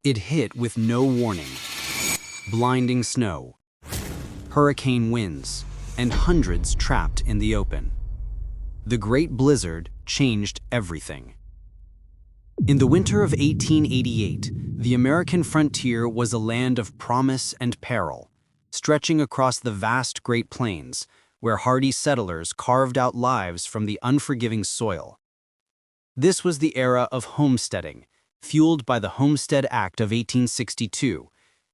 It hit with no warning. Blinding snow, hurricane winds, and hundreds trapped in the open. The Great Blizzard changed everything. In the winter of 1888, the American frontier was a land of promise and peril, stretching across the vast Great Plains, where hardy settlers carved out lives from the unforgiving soil. This was the era of homesteading, fueled by the Homestead Act of 1862,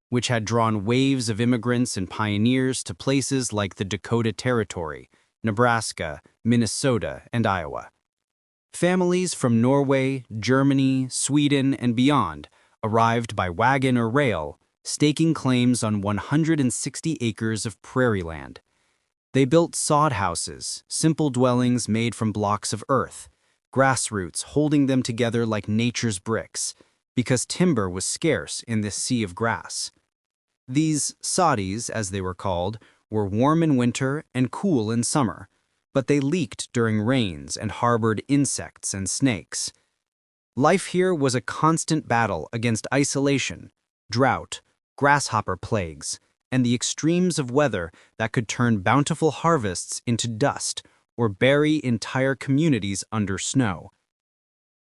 which had drawn waves of immigrants and pioneers to places like the Dakota Territory, Nebraska, Minnesota, and Iowa. Families from Norway, Germany, Sweden, and beyond arrived by wagon or rail, staking claims on 160 acres of prairie land. They built sod houses, simple dwellings made from blocks of earth, grassroots holding them together like nature's bricks, because timber was scarce in this sea of grass. These soddies, as they were called, were warm in winter and cool in summer, but they leaked during rains and harbored insects and snakes. Life here was a constant battle against isolation, drought, grasshopper plagues, and the extremes of weather that could turn bountiful harvests into dust or bury entire communities under snow.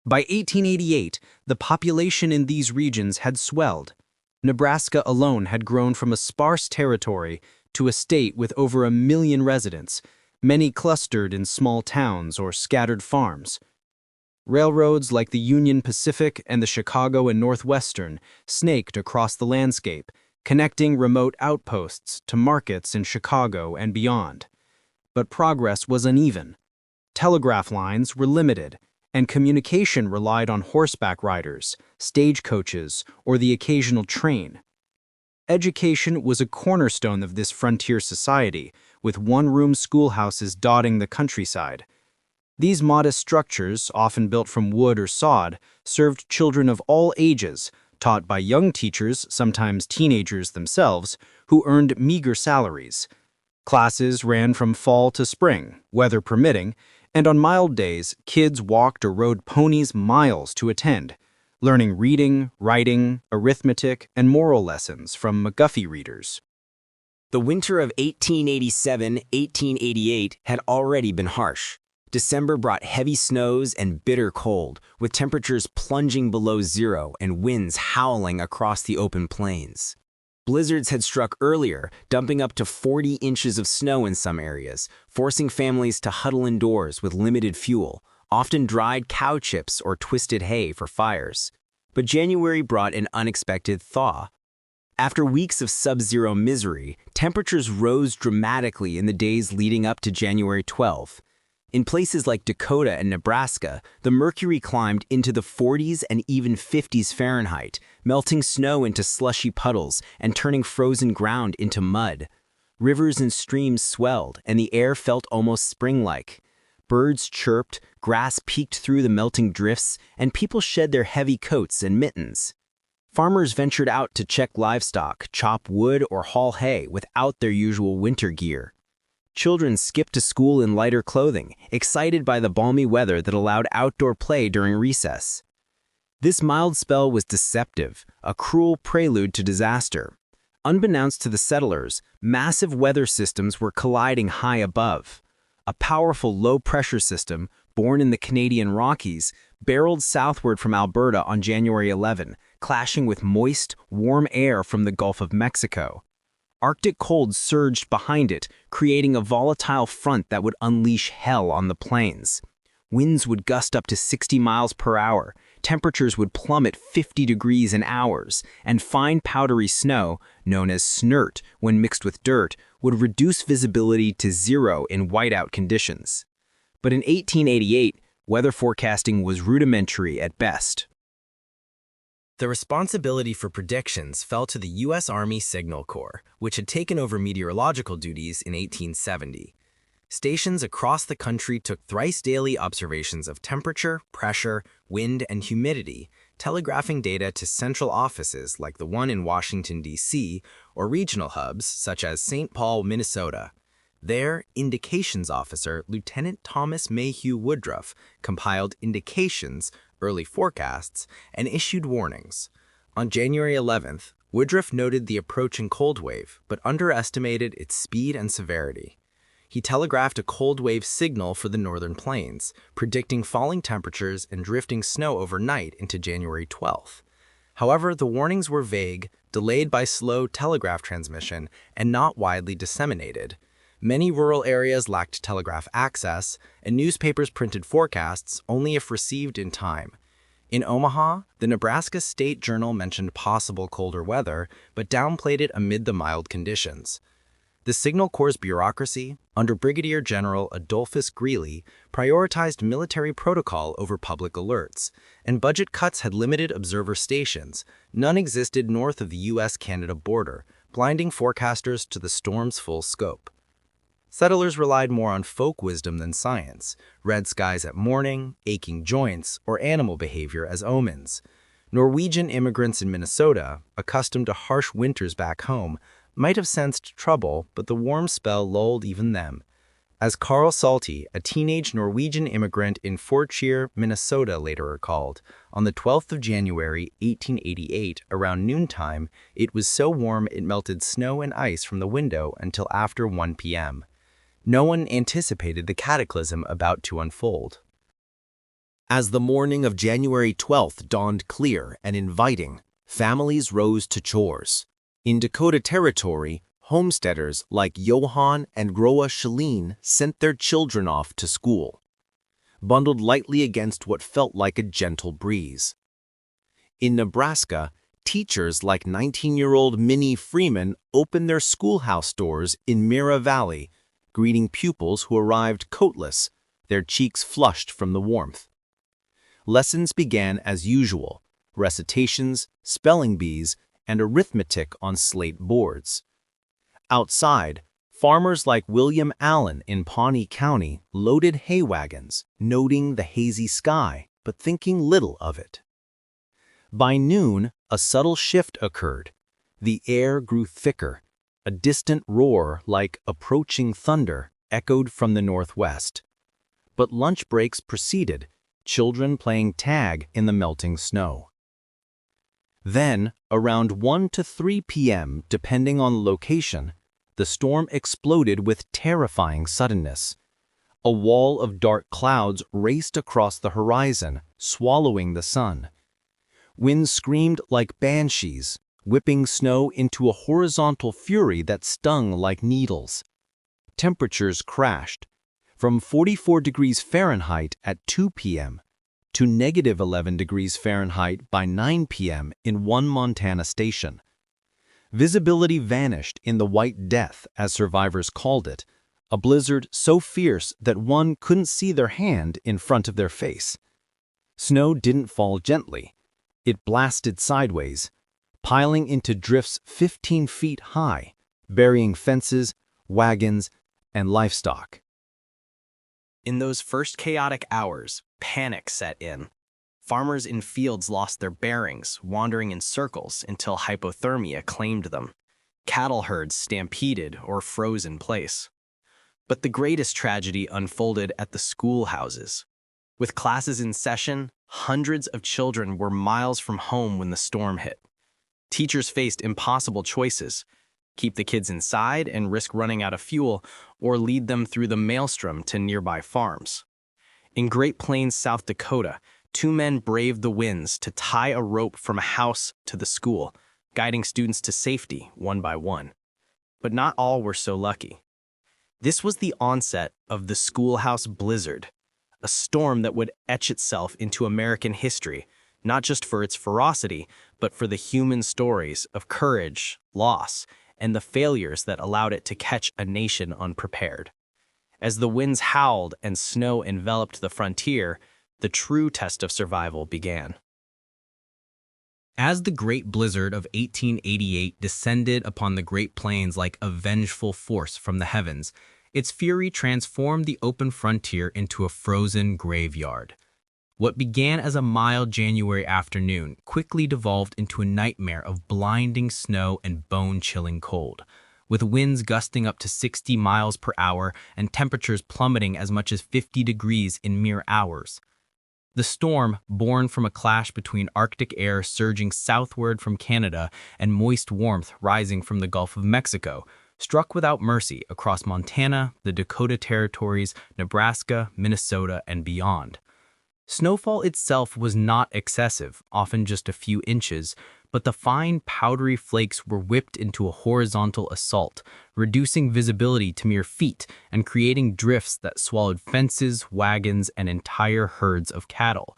By 1888, the population in these regions had swelled. Nebraska alone had grown from a sparse territory to a state with over 1 million residents, many clustered in small towns or scattered farms. Railroads like the Union Pacific and the Chicago and Northwestern snaked across the landscape, connecting remote outposts to markets in Chicago and beyond. But progress was uneven. Telegraph lines were limited, and communication relied on horseback riders, stagecoaches, or the occasional train. Education was a cornerstone of this frontier society, with one-room schoolhouses dotting the countryside. These modest structures, often built from wood or sod, served children of all ages, taught by young teachers, sometimes teenagers themselves, who earned meager salaries. Classes ran from fall to spring, weather permitting, and on mild days, kids walked or rode ponies miles to attend, learning reading, writing, arithmetic, and moral lessons from McGuffey readers. The winter of 1887-1888 had already been harsh. December brought heavy snows and bitter cold, with temperatures plunging below zero and winds howling across the open plains. Blizzards had struck earlier, dumping up to 40 inches of snow in some areas, forcing families to huddle indoors with limited fuel, often dried cow chips or twisted hay for fires. But January brought an unexpected thaw. After weeks of sub-zero misery, temperatures rose dramatically in the days leading up to January 12. In places like Dakota and Nebraska, the mercury climbed into the 40s and even 50s Fahrenheit, melting snow into slushy puddles and turning frozen ground into mud. Rivers and streams swelled, and the air felt almost spring-like. Birds chirped, grass peeked through the melting drifts, and people shed their heavy coats and mittens. Farmers ventured out to check livestock, chop wood, or haul hay without their usual winter gear. Children skipped to school in lighter clothing, excited by the balmy weather that allowed outdoor play during recess. This mild spell was deceptive, a cruel prelude to disaster. Unbeknownst to the settlers, massive weather systems were colliding high above. A powerful low-pressure system, born in the Canadian Rockies, barreled southward from Alberta on January 11, clashing with moist, warm air from the Gulf of Mexico. Arctic cold surged behind it, creating a volatile front that would unleash hell on the plains. Winds would gust up to 60 miles per hour, temperatures would plummet 50 degrees in hours, and fine powdery snow, known as snert when mixed with dirt, would reduce visibility to zero in whiteout conditions. But in 1888, weather forecasting was rudimentary at best. The responsibility for predictions fell to the U.S. Army Signal Corps, which had taken over meteorological duties in 1870. Stations across the country took thrice-daily observations of temperature, pressure, wind, and humidity, telegraphing data to central offices like the one in Washington, D.C., or regional hubs such as St. Paul, Minnesota. There, Indications Officer Lieutenant Thomas Mayhew Woodruff compiled indications, early forecasts, and issued warnings. On January 11th, Woodruff noted the approaching cold wave, but underestimated its speed and severity. He telegraphed a cold wave signal for the northern plains, predicting falling temperatures and drifting snow overnight into January 12th. However, the warnings were vague, delayed by slow telegraph transmission, and not widely disseminated. Many rural areas lacked telegraph access, and newspapers printed forecasts only if received in time. In Omaha, the Nebraska State Journal mentioned possible colder weather, but downplayed it amid the mild conditions. The Signal Corps' bureaucracy, under Brigadier General Adolphus Greeley, prioritized military protocol over public alerts, and budget cuts had limited observer stations. None existed north of the U.S.-Canada border, blinding forecasters to the storm's full scope. Settlers relied more on folk wisdom than science, red skies at morning, aching joints, or animal behavior as omens. Norwegian immigrants in Minnesota, accustomed to harsh winters back home, might have sensed trouble, but the warm spell lulled even them. As Carl Salty, a teenage Norwegian immigrant in Fort Cheer, Minnesota, later recalled, on the 12th of January, 1888, around noontime, it was so warm it melted snow and ice from the window until after 1 p.m. No one anticipated the cataclysm about to unfold. As the morning of January 12th dawned clear and inviting, families rose to chores. In Dakota Territory, homesteaders like Johann and Groa Shalene sent their children off to school, bundled lightly against what felt like a gentle breeze. In Nebraska, teachers like 19-year-old Minnie Freeman opened their schoolhouse doors in Mira Valley, greeting pupils who arrived coatless, their cheeks flushed from the warmth. Lessons began as usual, recitations, spelling bees, and arithmetic on slate boards. Outside, farmers like William Allen in Pawnee County loaded hay wagons, noting the hazy sky, but thinking little of it. By noon, a subtle shift occurred. The air grew thicker. A distant roar like approaching thunder echoed from the northwest. But lunch breaks proceeded, children playing tag in the melting snow. Then, around 1 to 3 p.m., depending on location, the storm exploded with terrifying suddenness. A wall of dark clouds raced across the horizon, swallowing the sun. Winds screamed like banshees, whipping snow into a horizontal fury that stung like needles. Temperatures crashed, from 44 degrees Fahrenheit at 2 p.m. to negative 11 degrees Fahrenheit by 9 p.m. in one Montana station. Visibility vanished in the White Death, as survivors called it, a blizzard so fierce that one couldn't see their hand in front of their face. Snow didn't fall gently. It blasted sideways, piling into drifts 15 feet high, burying fences, wagons, and livestock. In those first chaotic hours, panic set in. Farmers in fields lost their bearings, wandering in circles until hypothermia claimed them. Cattle herds stampeded or froze in place. But the greatest tragedy unfolded at the schoolhouses. With classes in session, hundreds of children were miles from home when the storm hit. Teachers faced impossible choices: keep the kids inside and risk running out of fuel, or lead them through the maelstrom to nearby farms. In Great Plains, South Dakota, 2 men braved the winds to tie a rope from a house to the school, guiding students to safety one by one. But not all were so lucky. This was the onset of the schoolhouse blizzard, a storm that would etch itself into American history, not just for its ferocity, but for the human stories of courage, loss, and the failures that allowed it to catch a nation unprepared. As the winds howled and snow enveloped the frontier, the true test of survival began. As the Great Blizzard of 1888 descended upon the Great Plains like a vengeful force from the heavens, its fury transformed the open frontier into a frozen graveyard. What began as a mild January afternoon quickly devolved into a nightmare of blinding snow and bone-chilling cold, with winds gusting up to 60 miles per hour and temperatures plummeting as much as 50 degrees in mere hours. The storm, born from a clash between Arctic air surging southward from Canada and moist warmth rising from the Gulf of Mexico, struck without mercy across Montana, the Dakota Territories, Nebraska, Minnesota, and beyond. Snowfall itself was not excessive, often just a few inches, but the fine, powdery flakes were whipped into a horizontal assault, reducing visibility to mere feet and creating drifts that swallowed fences, wagons, and entire herds of cattle.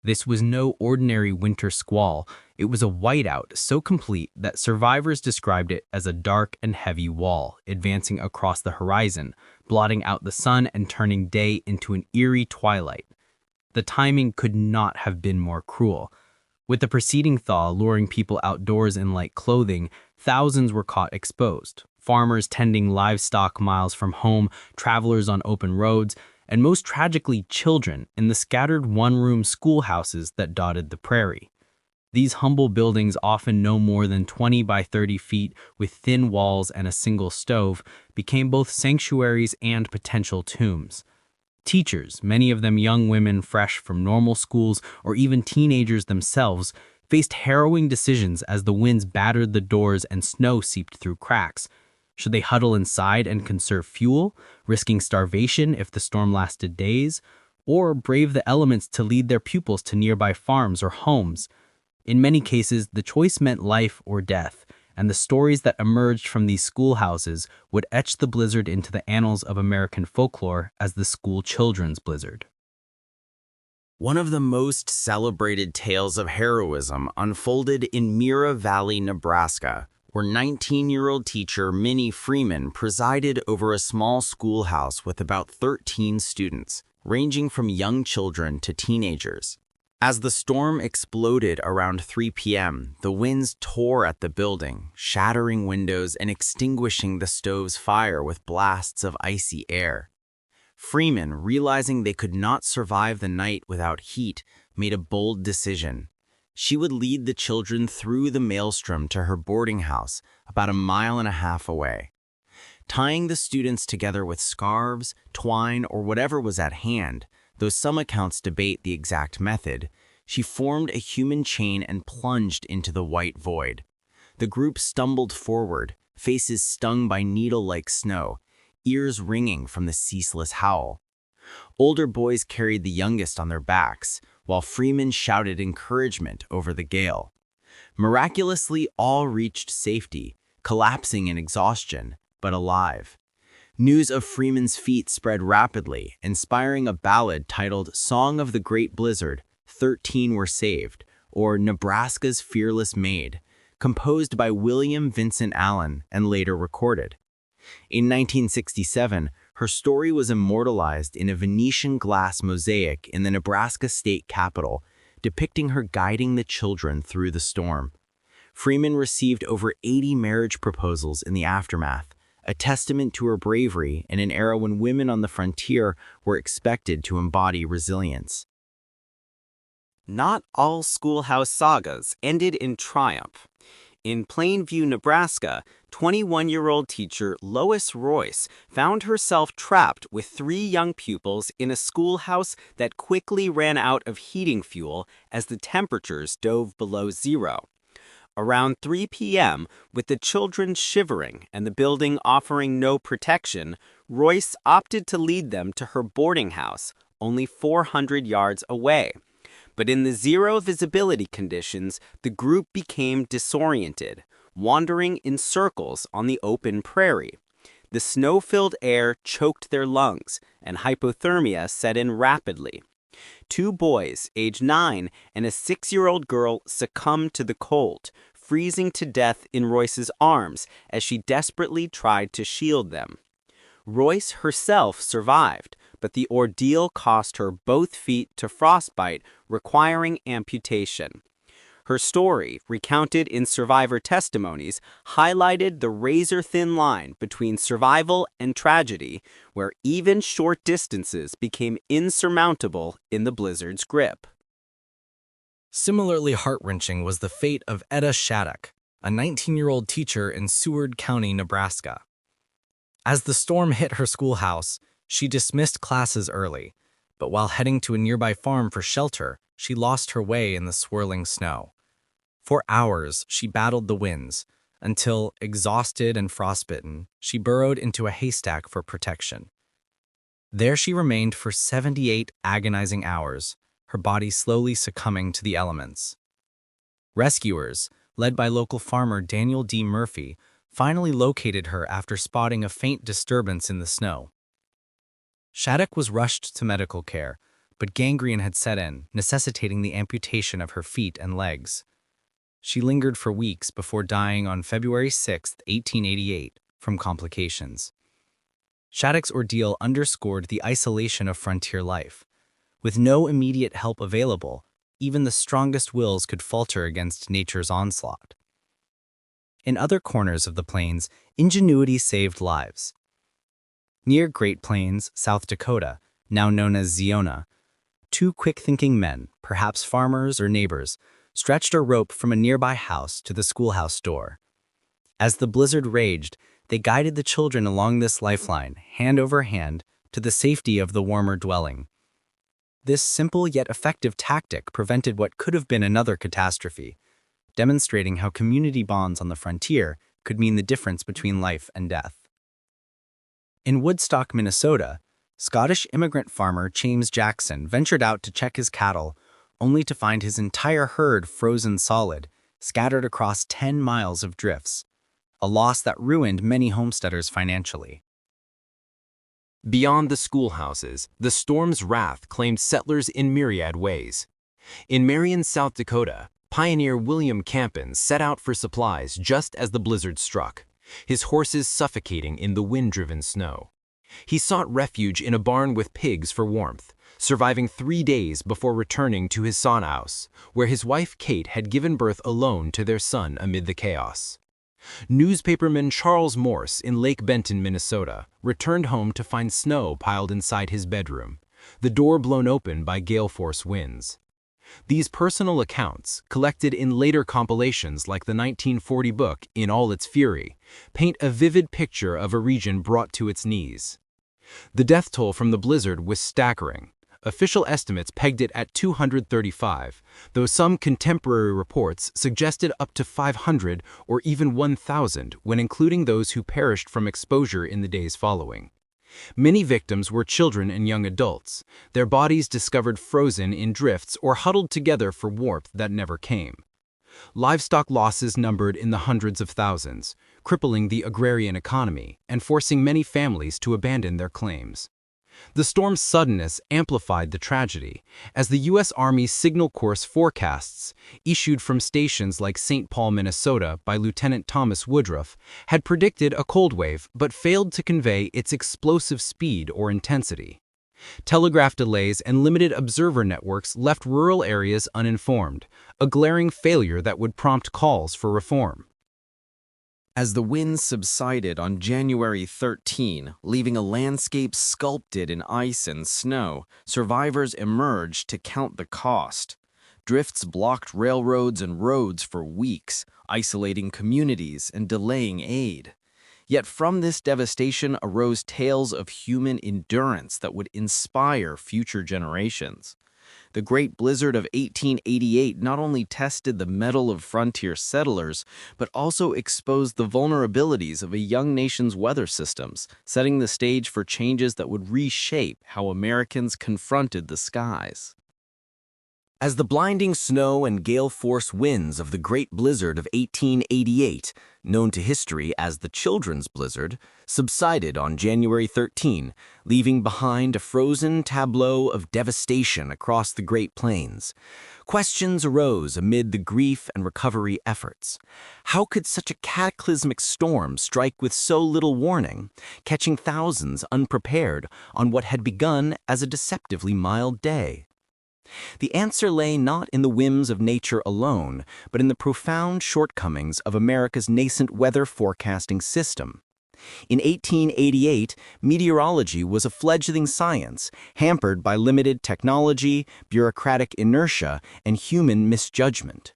This was no ordinary winter squall. It was a whiteout so complete that survivors described it as a dark and heavy wall, advancing across the horizon, blotting out the sun and turning day into an eerie twilight. The timing could not have been more cruel. With the preceding thaw luring people outdoors in light clothing, thousands were caught exposed. Farmers tending livestock miles from home, travelers on open roads, and most tragically children in the scattered one-room schoolhouses that dotted the prairie. These humble buildings, often no more than 20 by 30 feet with thin walls and a single stove, became both sanctuaries and potential tombs. Teachers, many of them young women fresh from normal schools or even teenagers themselves, faced harrowing decisions as the winds battered the doors and snow seeped through cracks. Should they huddle inside and conserve fuel, risking starvation if the storm lasted days, or brave the elements to lead their pupils to nearby farms or homes? In many cases, the choice meant life or death, and the stories that emerged from these schoolhouses would etch the blizzard into the annals of American folklore as the school children's blizzard. One of the most celebrated tales of heroism unfolded in Mira Valley, Nebraska, where 19-year-old teacher Minnie Freeman presided over a small schoolhouse with about 13 students, ranging from young children to teenagers. As the storm exploded around 3 p.m., the winds tore at the building, shattering windows and extinguishing the stove's fire with blasts of icy air. Freeman, realizing they could not survive the night without heat, made a bold decision. She would lead the children through the maelstrom to her boarding house, about 1.5 miles away. Tying the students together with scarves, twine, or whatever was at hand, though some accounts debate the exact method, she formed a human chain and plunged into the white void. The group stumbled forward, faces stung by needle-like snow, ears ringing from the ceaseless howl. Older boys carried the youngest on their backs, while Freeman shouted encouragement over the gale. Miraculously, all reached safety, collapsing in exhaustion, but alive. News of Freeman's feat spread rapidly, inspiring a ballad titled Song of the Great Blizzard, 13 Were Saved, or Nebraska's Fearless Maid, composed by William Vincent Allen and later recorded. In 1967, her story was immortalized in a Venetian glass mosaic in the Nebraska state capitol, depicting her guiding the children through the storm. Freeman received over 80 marriage proposals in the aftermath, a testament to her bravery in an era when women on the frontier were expected to embody resilience. Not all schoolhouse sagas ended in triumph. In Plainview, Nebraska, 21-year-old teacher Lois Royce found herself trapped with 3 young pupils in a schoolhouse that quickly ran out of heating fuel as the temperatures dove below zero. Around 3 p.m., with the children shivering and the building offering no protection, Royce opted to lead them to her boarding house, only 400 yards away. But in the zero visibility conditions, the group became disoriented, wandering in circles on the open prairie. The snow-filled air choked their lungs, and hypothermia set in rapidly. 2 boys, age 9, and a 6-year-old girl succumbed to the cold, freezing to death in Royce's arms as she desperately tried to shield them. Royce herself survived, but the ordeal cost her both feet to frostbite, requiring amputation. Her story, recounted in survivor testimonies, highlighted the razor-thin line between survival and tragedy, where even short distances became insurmountable in the blizzard's grip. Similarly heart-wrenching was the fate of Etta Shattuck, a 19-year-old teacher in Seward County, Nebraska. As the storm hit her schoolhouse, she dismissed classes early, But while heading to a nearby farm for shelter, she lost her way in the swirling snow. For hours, she battled the winds, until, exhausted and frostbitten, she burrowed into a haystack for protection. There she remained for 78 agonizing hours, her body slowly succumbing to the elements. Rescuers, led by local farmer Daniel D. Murphy, finally located her after spotting a faint disturbance in the snow. Shattuck was rushed to medical care, but gangrene had set in, necessitating the amputation of her feet and legs. She lingered for weeks before dying on February 6, 1888, from complications. Shattuck's ordeal underscored the isolation of frontier life. With no immediate help available, even the strongest wills could falter against nature's onslaught. In other corners of the plains, ingenuity saved lives. Near Great Plains, South Dakota, now known as Ziona, two quick-thinking men, perhaps farmers or neighbors, stretched a rope from a nearby house to the schoolhouse door. As the blizzard raged, they guided the children along this lifeline, hand over hand, to the safety of the warmer dwelling. This simple yet effective tactic prevented what could have been another catastrophe, demonstrating how community bonds on the frontier could mean the difference between life and death. In Woodstock, Minnesota, Scottish immigrant farmer James Jackson ventured out to check his cattle, only to find his entire herd frozen solid, scattered across 10 miles of drifts, a loss that ruined many homesteaders financially. Beyond the schoolhouses, the storm's wrath claimed settlers in myriad ways. In Marion, South Dakota, pioneer William Campen set out for supplies just as the blizzard struck, his horses suffocating in the wind-driven snow. He sought refuge in a barn with pigs for warmth, surviving 3 days before returning to his schoolhouse, where his wife Kate had given birth alone to their son amid the chaos. Newspaperman Charles Morse in Lake Benton, Minnesota, returned home to find snow piled inside his bedroom, the door blown open by gale-force winds. These personal accounts, collected in later compilations like the 1940 book In All Its Fury, paint a vivid picture of a region brought to its knees. The death toll from the blizzard was staggering. Official estimates pegged it at 235, though some contemporary reports suggested up to 500 or even 1,000 when including those who perished from exposure in the days following. Many victims were children and young adults, their bodies discovered frozen in drifts or huddled together for warmth that never came. Livestock losses numbered in the hundreds of thousands, crippling the agrarian economy and forcing many families to abandon their claims. The storm's suddenness amplified the tragedy, as the U.S. Army's signal course forecasts, issued from stations like St. Paul, Minnesota by Lieutenant Thomas Woodruff, had predicted a cold wave but failed to convey its explosive speed or intensity. Telegraph delays and limited observer networks left rural areas uninformed, a glaring failure that would prompt calls for reform. As the winds subsided on January 13, leaving a landscape sculpted in ice and snow, survivors emerged to count the cost. Drifts blocked railroads and roads for weeks, isolating communities and delaying aid. Yet from this devastation arose tales of human endurance that would inspire future generations. The Great Blizzard of 1888 not only tested the mettle of frontier settlers, but also exposed the vulnerabilities of a young nation's weather systems, setting the stage for changes that would reshape how Americans confronted the skies. As the blinding snow and gale-force winds of the Great Blizzard of 1888, known to history as the Children's Blizzard, subsided on January 13, leaving behind a frozen tableau of devastation across the Great Plains, questions arose amid the grief and recovery efforts. How could such a cataclysmic storm strike with so little warning, catching thousands unprepared on what had begun as a deceptively mild day? The answer lay not in the whims of nature alone, but in the profound shortcomings of America's nascent weather forecasting system. In 1888, meteorology was a fledgling science, hampered by limited technology, bureaucratic inertia, and human misjudgment.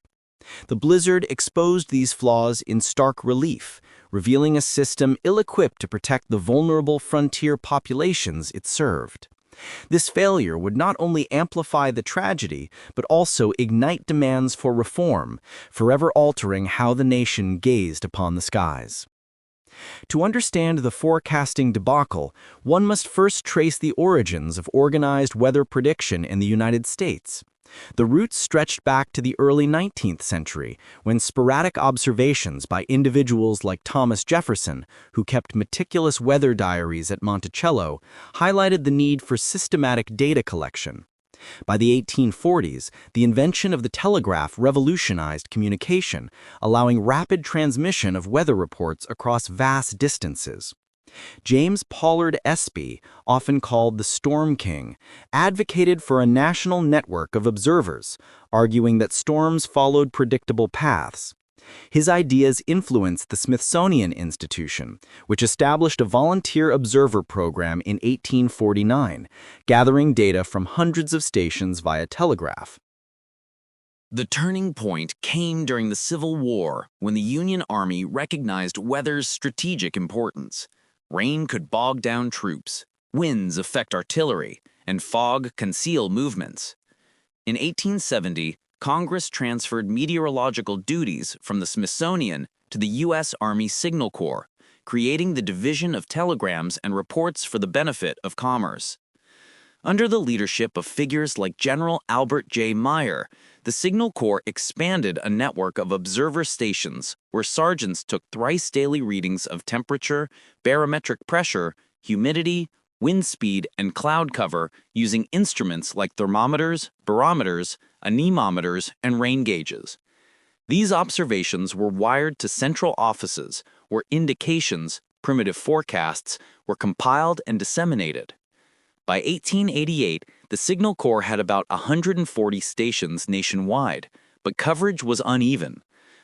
The blizzard exposed these flaws in stark relief, revealing a system ill-equipped to protect the vulnerable frontier populations it served. This failure would not only amplify the tragedy, but also ignite demands for reform, forever altering how the nation gazed upon the skies. To understand the forecasting debacle, one must first trace the origins of organized weather prediction in the United States. The roots stretched back to the early 19th century, when sporadic observations by individuals like Thomas Jefferson, who kept meticulous weather diaries at Monticello, highlighted the need for systematic data collection. By the 1840s, the invention of the telegraph revolutionized communication, allowing rapid transmission of weather reports across vast distances. James Pollard Espy, often called the Storm King, advocated for a national network of observers, arguing that storms followed predictable paths. His ideas influenced the Smithsonian Institution, which established a volunteer observer program in 1849, gathering data from hundreds of stations via telegraph. The turning point came during the Civil War when the Union Army recognized weather's strategic importance. Rain could bog down troops, winds affect artillery, and fog conceal movements. In 1870, Congress transferred meteorological duties from the Smithsonian to the U.S. Army Signal Corps, creating the Division of Telegrams and Reports for the benefit of commerce. Under the leadership of figures like General Albert J. Meyer, the Signal Corps expanded a network of observer stations where sergeants took thrice-daily readings of temperature, barometric pressure, humidity, wind speed, and cloud cover using instruments like thermometers, barometers, anemometers, and rain gauges. These observations were wired to central offices where indications, primitive forecasts, were compiled and disseminated. By 1888, the Signal Corps had about 140 stations nationwide, but coverage was uneven.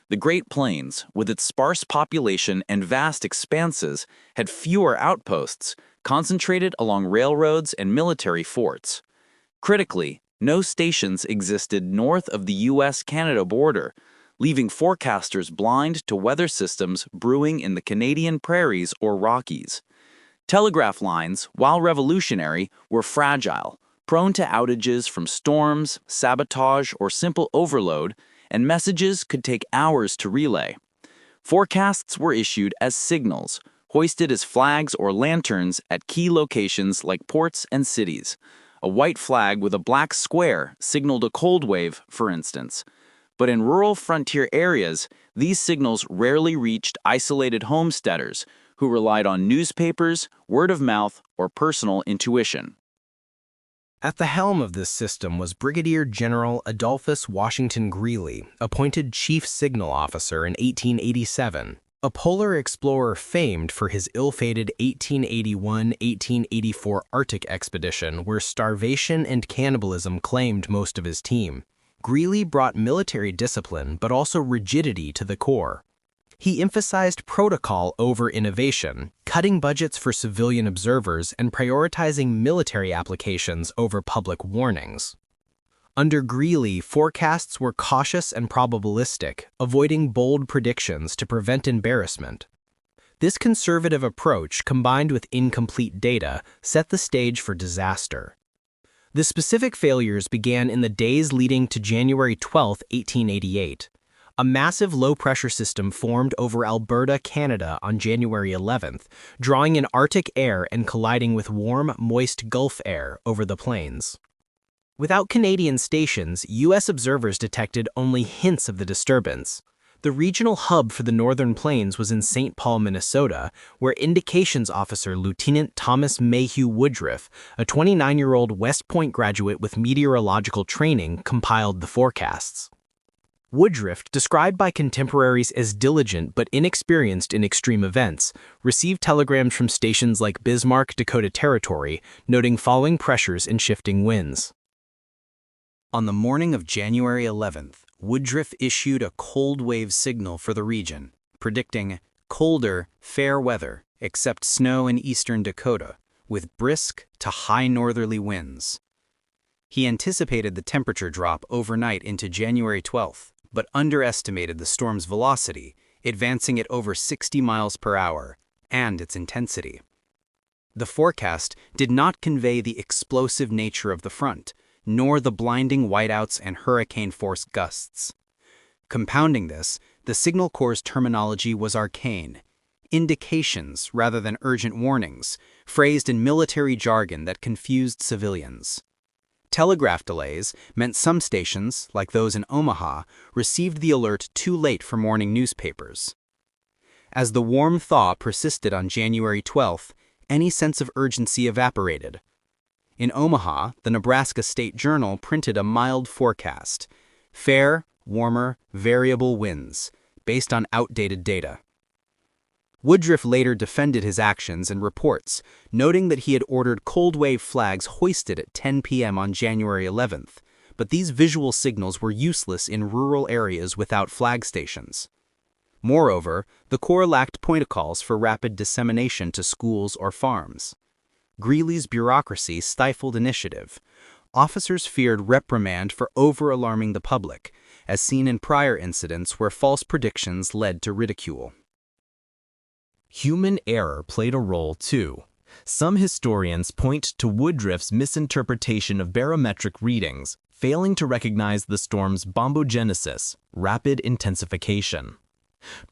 The Great Plains, with its sparse population and vast expanses, had fewer outposts, concentrated along railroads and military forts. Critically, no stations existed north of the U.S.-Canada border, leaving forecasters blind to weather systems brewing in the Canadian prairies or Rockies. Telegraph lines, while revolutionary, were fragile, prone to outages from storms, sabotage, or simple overload, and messages could take hours to relay. Forecasts were issued as signals, hoisted as flags or lanterns at key locations like ports and cities. A white flag with a black square signaled a cold wave, for instance. But in rural frontier areas, these signals rarely reached isolated homesteaders who relied on newspapers, word of mouth, or personal intuition. At the helm of this system was Brigadier General Adolphus Washington Greely, appointed Chief Signal Officer in 1887, a polar explorer famed for his ill-fated 1881-1884 Arctic expedition where starvation and cannibalism claimed most of his team. Greely brought military discipline but also rigidity to the Corps. He emphasized protocol over innovation, cutting budgets for civilian observers and prioritizing military applications over public warnings. Under Greely, forecasts were cautious and probabilistic, avoiding bold predictions to prevent embarrassment. This conservative approach, combined with incomplete data, set the stage for disaster. The specific failures began in the days leading to January 12, 1888. A massive low-pressure system formed over Alberta, Canada on January 11th, drawing in Arctic air and colliding with warm, moist Gulf air over the plains. Without Canadian stations, U.S. observers detected only hints of the disturbance. The regional hub for the Northern Plains was in St. Paul, Minnesota, where Indications Officer Lieutenant Thomas Mayhew Woodruff, a 29-year-old West Point graduate with meteorological training, compiled the forecasts. Woodruff, described by contemporaries as diligent but inexperienced in extreme events, received telegrams from stations like Bismarck, Dakota Territory, noting falling pressures and shifting winds. On the morning of January 11th, Woodruff issued a cold wave signal for the region, predicting colder, fair weather, except snow in eastern Dakota, with brisk to high northerly winds. He anticipated the temperature drop overnight into January 12th, but underestimated the storm's velocity, advancing at over 60 miles per hour, and its intensity. The forecast did not convey the explosive nature of the front, nor the blinding whiteouts and hurricane-force gusts. Compounding this, the Signal Corps' terminology was arcane. Indications rather than urgent warnings, phrased in military jargon that confused civilians. Telegraph delays meant some stations, like those in Omaha, received the alert too late for morning newspapers. As the warm thaw persisted on January 12th, any sense of urgency evaporated. In Omaha, the Nebraska State Journal printed a mild forecast: fair, warmer, variable winds, based on outdated data. Woodruff later defended his actions and reports, noting that he had ordered cold wave flags hoisted at 10 p.m. on January 11th, but these visual signals were useless in rural areas without flag stations. Moreover, the Corps lacked protocols for rapid dissemination to schools or farms. Greeley's bureaucracy stifled initiative. Officers feared reprimand for over-alarming the public, as seen in prior incidents where false predictions led to ridicule. Human error played a role too. Some historians point to Woodruff's misinterpretation of barometric readings, failing to recognize the storm's bombogenesis, rapid intensification.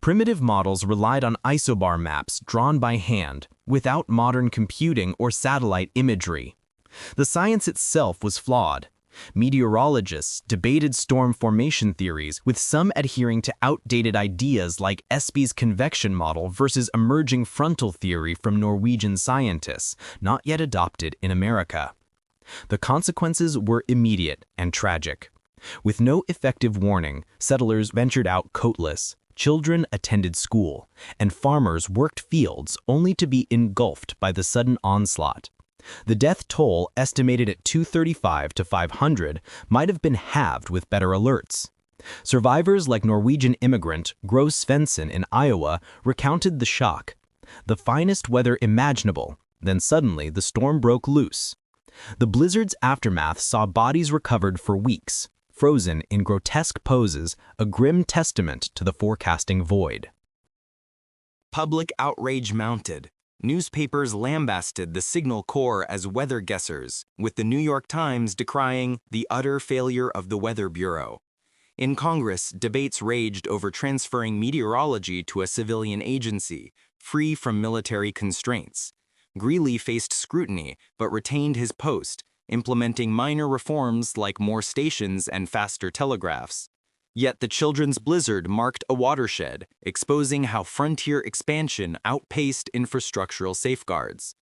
Primitive models relied on isobar maps drawn by hand, without modern computing or satellite imagery. The science itself was flawed. Meteorologists debated storm formation theories, with some adhering to outdated ideas like Espy's convection model versus emerging frontal theory from Norwegian scientists, not yet adopted in America. The consequences were immediate and tragic. With no effective warning, settlers ventured out coatless, children attended school, and farmers worked fields only to be engulfed by the sudden onslaught. The death toll, estimated at 235 to 500, might have been halved with better alerts. Survivors like Norwegian immigrant Gro Svensson in Iowa recounted the shock. The finest weather imaginable, then suddenly the storm broke loose. The blizzard's aftermath saw bodies recovered for weeks, frozen in grotesque poses, a grim testament to the forecasting void. Public outrage mounted. Newspapers lambasted the Signal Corps as weather guessers, with the New York Times decrying the utter failure of the Weather Bureau. In Congress, debates raged over transferring meteorology to a civilian agency, free from military constraints. Greeley faced scrutiny, but retained his post, implementing minor reforms like more stations and faster telegraphs. Yet the children's blizzard marked a watershed, exposing how frontier expansion outpaced infrastructural safeguards.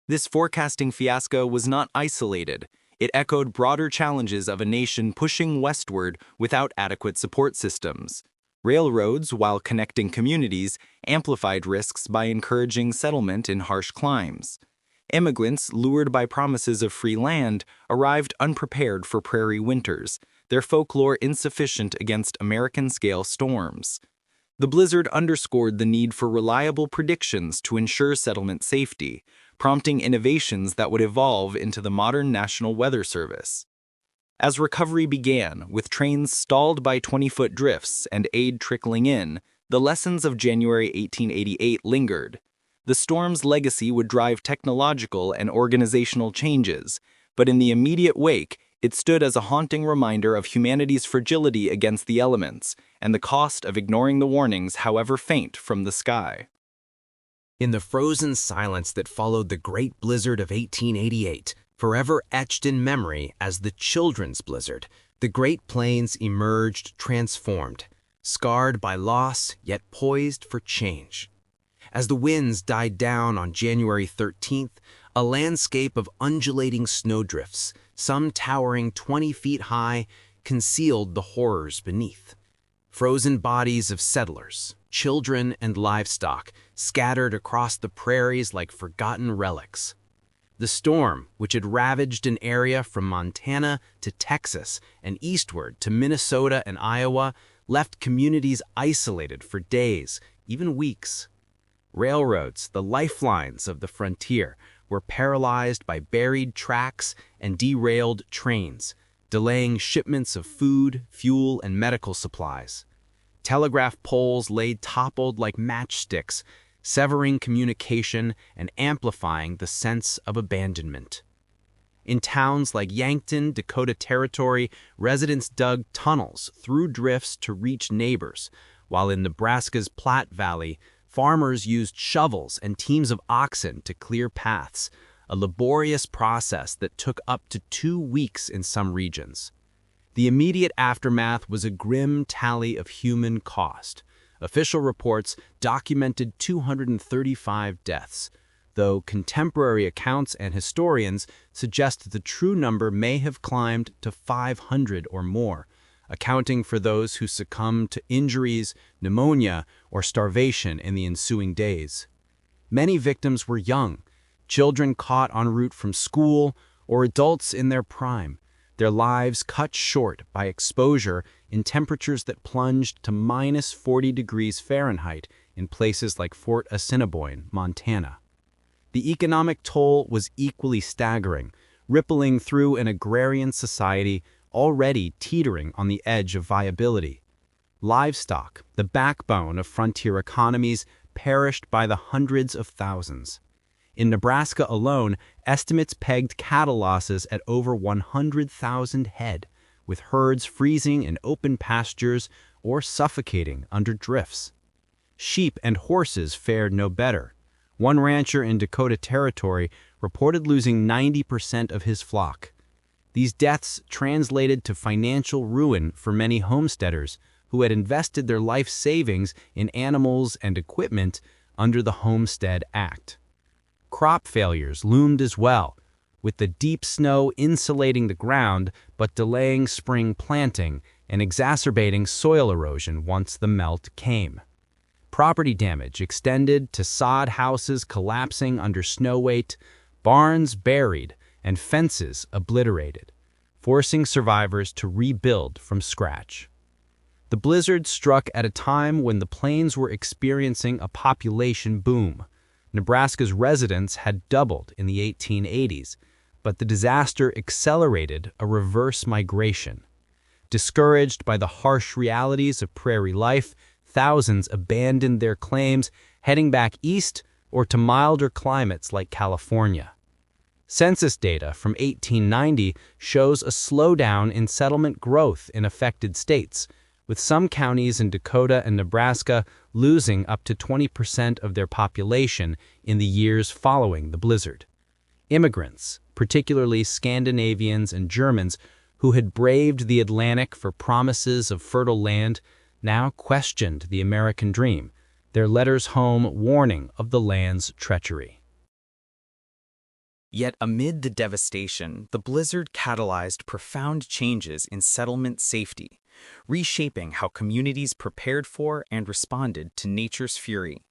This forecasting fiasco was not isolated. It echoed broader challenges of a nation pushing westward without adequate support systems. Railroads, while connecting communities, amplified risks by encouraging settlement in harsh climes. Immigrants, lured by promises of free land, arrived unprepared for prairie winters, their folklore insufficient against American-scale storms. The blizzard underscored the need for reliable predictions to ensure settlement safety, prompting innovations that would evolve into the modern National Weather Service. As recovery began, with trains stalled by 20-foot drifts and aid trickling in, the lessons of January 1888 lingered. The storm's legacy would drive technological and organizational changes, but in the immediate wake, it stood as a haunting reminder of humanity's fragility against the elements and the cost of ignoring the warnings, however faint, from the sky. In the frozen silence that followed the Great Blizzard of 1888, forever etched in memory as the Children's Blizzard, the Great Plains emerged transformed, scarred by loss yet poised for change. As the winds died down on January 13th, a landscape of undulating snowdrifts, some towering 20 feet high, concealed the horrors beneath. Frozen bodies of settlers, children, and livestock scattered across the prairies like forgotten relics. The storm, which had ravaged an area from Montana to Texas and eastward to Minnesota and Iowa, left communities isolated for days, even weeks. Railroads, the lifelines of the frontier, were paralyzed by buried tracks and derailed trains, delaying shipments of food, fuel, and medical supplies. Telegraph poles lay toppled like matchsticks, severing communication and amplifying the sense of abandonment. In towns like Yankton, Dakota Territory, residents dug tunnels through drifts to reach neighbors, while in Nebraska's Platte Valley, farmers used shovels and teams of oxen to clear paths, a laborious process that took up to 2 weeks in some regions. The immediate aftermath was a grim tally of human cost. Official reports documented 235 deaths, though contemporary accounts and historians suggest that the true number may have climbed to 500 or more, accounting for those who succumbed to injuries, pneumonia, or starvation in the ensuing days. Many victims were young, children caught en route from school, or adults in their prime, their lives cut short by exposure in temperatures that plunged to minus 40 degrees Fahrenheit in places like Fort Assiniboine, Montana. The economic toll was equally staggering, rippling through an agrarian society already teetering on the edge of viability. Livestock, the backbone of frontier economies, perished by the hundreds of thousands. In Nebraska alone, estimates pegged cattle losses at over 100,000 head, with herds freezing in open pastures or suffocating under drifts. Sheep and horses fared no better. One rancher in Dakota Territory reported losing 90% of his flock. These deaths translated to financial ruin for many homesteaders who had invested their life savings in animals and equipment under the Homestead Act. Crop failures loomed as well, with the deep snow insulating the ground but delaying spring planting and exacerbating soil erosion once the melt came. Property damage extended to sod houses collapsing under snow weight, barns buried, and fences obliterated, forcing survivors to rebuild from scratch. The blizzard struck at a time when the plains were experiencing a population boom. Nebraska's residents had doubled in the 1880s, but the disaster accelerated a reverse migration. Discouraged by the harsh realities of prairie life, thousands abandoned their claims, heading back east or to milder climates like California. Census data from 1890 shows a slowdown in settlement growth in affected states, with some counties in Dakota and Nebraska losing up to 20% of their population in the years following the blizzard. Immigrants, particularly Scandinavians and Germans, who had braved the Atlantic for promises of fertile land, now questioned the American dream, their letters home warning of the land's treachery. Yet amid the devastation, the blizzard catalyzed profound changes in settlement safety, reshaping how communities prepared for and responded to nature's fury.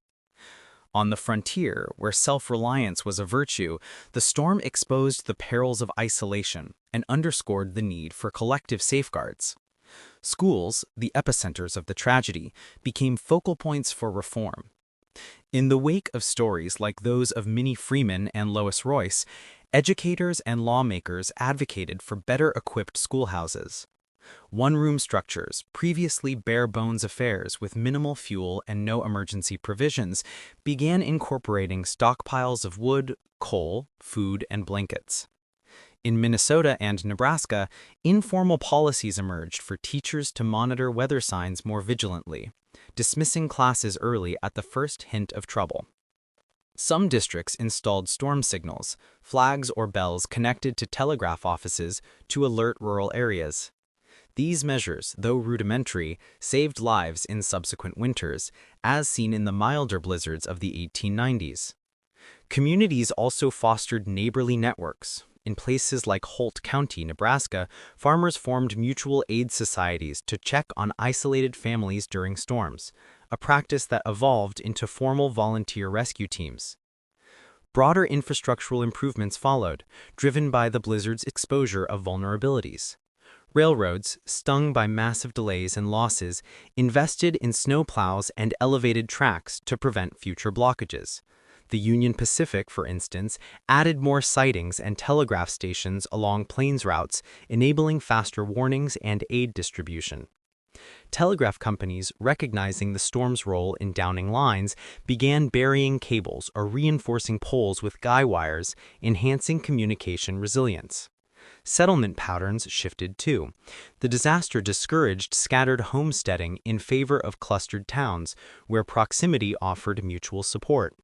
On the frontier, where self-reliance was a virtue, the storm exposed the perils of isolation and underscored the need for collective safeguards. Schools, the epicenters of the tragedy, became focal points for reform. In the wake of stories like those of Minnie Freeman and Lois Royce, educators and lawmakers advocated for better-equipped schoolhouses. One-room structures, previously bare-bones affairs with minimal fuel and no emergency provisions, began incorporating stockpiles of wood, coal, food, and blankets. In Minnesota and Nebraska, informal policies emerged for teachers to monitor weather signs more vigilantly, dismissing classes early at the first hint of trouble. Some districts installed storm signals, flags or bells connected to telegraph offices to alert rural areas. These measures, though rudimentary, saved lives in subsequent winters, as seen in the milder blizzards of the 1890s. Communities also fostered neighborly networks. In places like Holt County, Nebraska, farmers formed mutual aid societies to check on isolated families during storms, a practice that evolved into formal volunteer rescue teams. Broader infrastructural improvements followed, driven by the blizzard's exposure of vulnerabilities. Railroads, stung by massive delays and losses, invested in snowplows and elevated tracks to prevent future blockages. The Union Pacific, for instance, added more sidings and telegraph stations along plains routes, enabling faster warnings and aid distribution. Telegraph companies, recognizing the storm's role in downing lines, began burying cables or reinforcing poles with guy wires, enhancing communication resilience. Settlement patterns shifted too. The disaster discouraged scattered homesteading in favor of clustered towns, where proximity offered mutual support.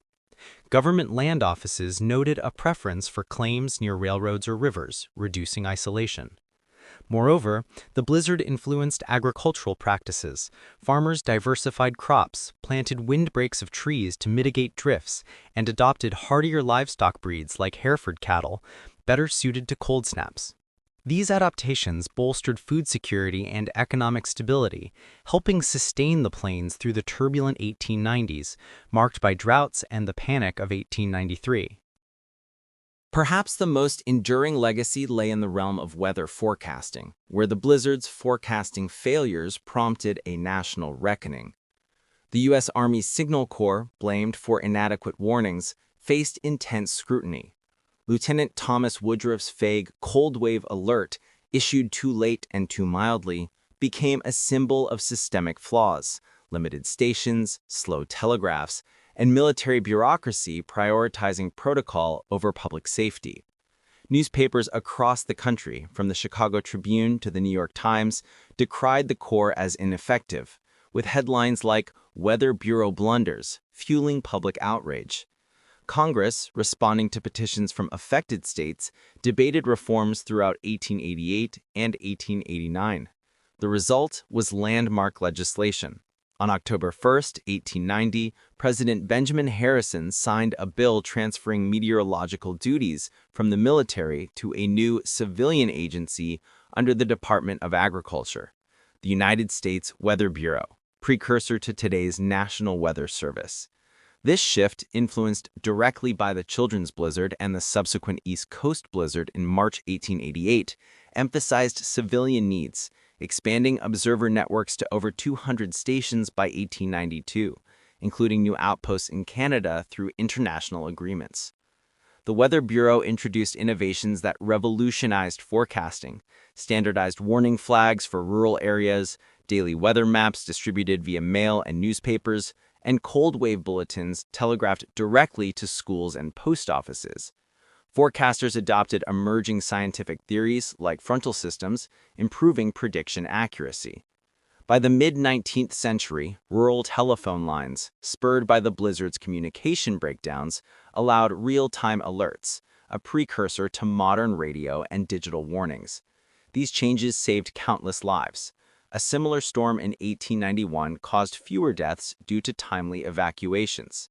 Government land offices noted a preference for claims near railroads or rivers, reducing isolation. Moreover, the blizzard influenced agricultural practices. Farmers diversified crops, planted windbreaks of trees to mitigate drifts, and adopted hardier livestock breeds like Hereford cattle, better suited to cold snaps. These adaptations bolstered food security and economic stability, helping sustain the plains through the turbulent 1890s, marked by droughts and the Panic of 1893. Perhaps the most enduring legacy lay in the realm of weather forecasting, where the blizzard's forecasting failures prompted a national reckoning. The U.S. Army's Signal Corps, blamed for inadequate warnings, faced intense scrutiny. Lieutenant Thomas Woodruff's vague cold wave alert, issued too late and too mildly, became a symbol of systemic flaws: limited stations, slow telegraphs, and military bureaucracy prioritizing protocol over public safety. Newspapers across the country, from the Chicago Tribune to the New York Times, decried the Corps as ineffective, with headlines like "Weather Bureau Blunders," fueling public outrage. Congress, responding to petitions from affected states, debated reforms throughout 1888 and 1889. The result was landmark legislation. On October 1, 1890, President Benjamin Harrison signed a bill transferring meteorological duties from the military to a new civilian agency under the Department of Agriculture, the United States Weather Bureau, precursor to today's National Weather Service. This shift, influenced directly by the Children's Blizzard and the subsequent East Coast Blizzard in March 1888, emphasized civilian needs, expanding observer networks to over 200 stations by 1892, including new outposts in Canada through international agreements. The Weather Bureau introduced innovations that revolutionized forecasting: standardized warning flags for rural areas, daily weather maps distributed via mail and newspapers, and cold wave bulletins telegraphed directly to schools and post offices. Forecasters adopted emerging scientific theories like frontal systems, improving prediction accuracy. By the mid-19th century, rural telephone lines, spurred by the blizzard's communication breakdowns, allowed real-time alerts, a precursor to modern radio and digital warnings. These changes saved countless lives. A similar storm in 1891 caused fewer deaths due to timely evacuations.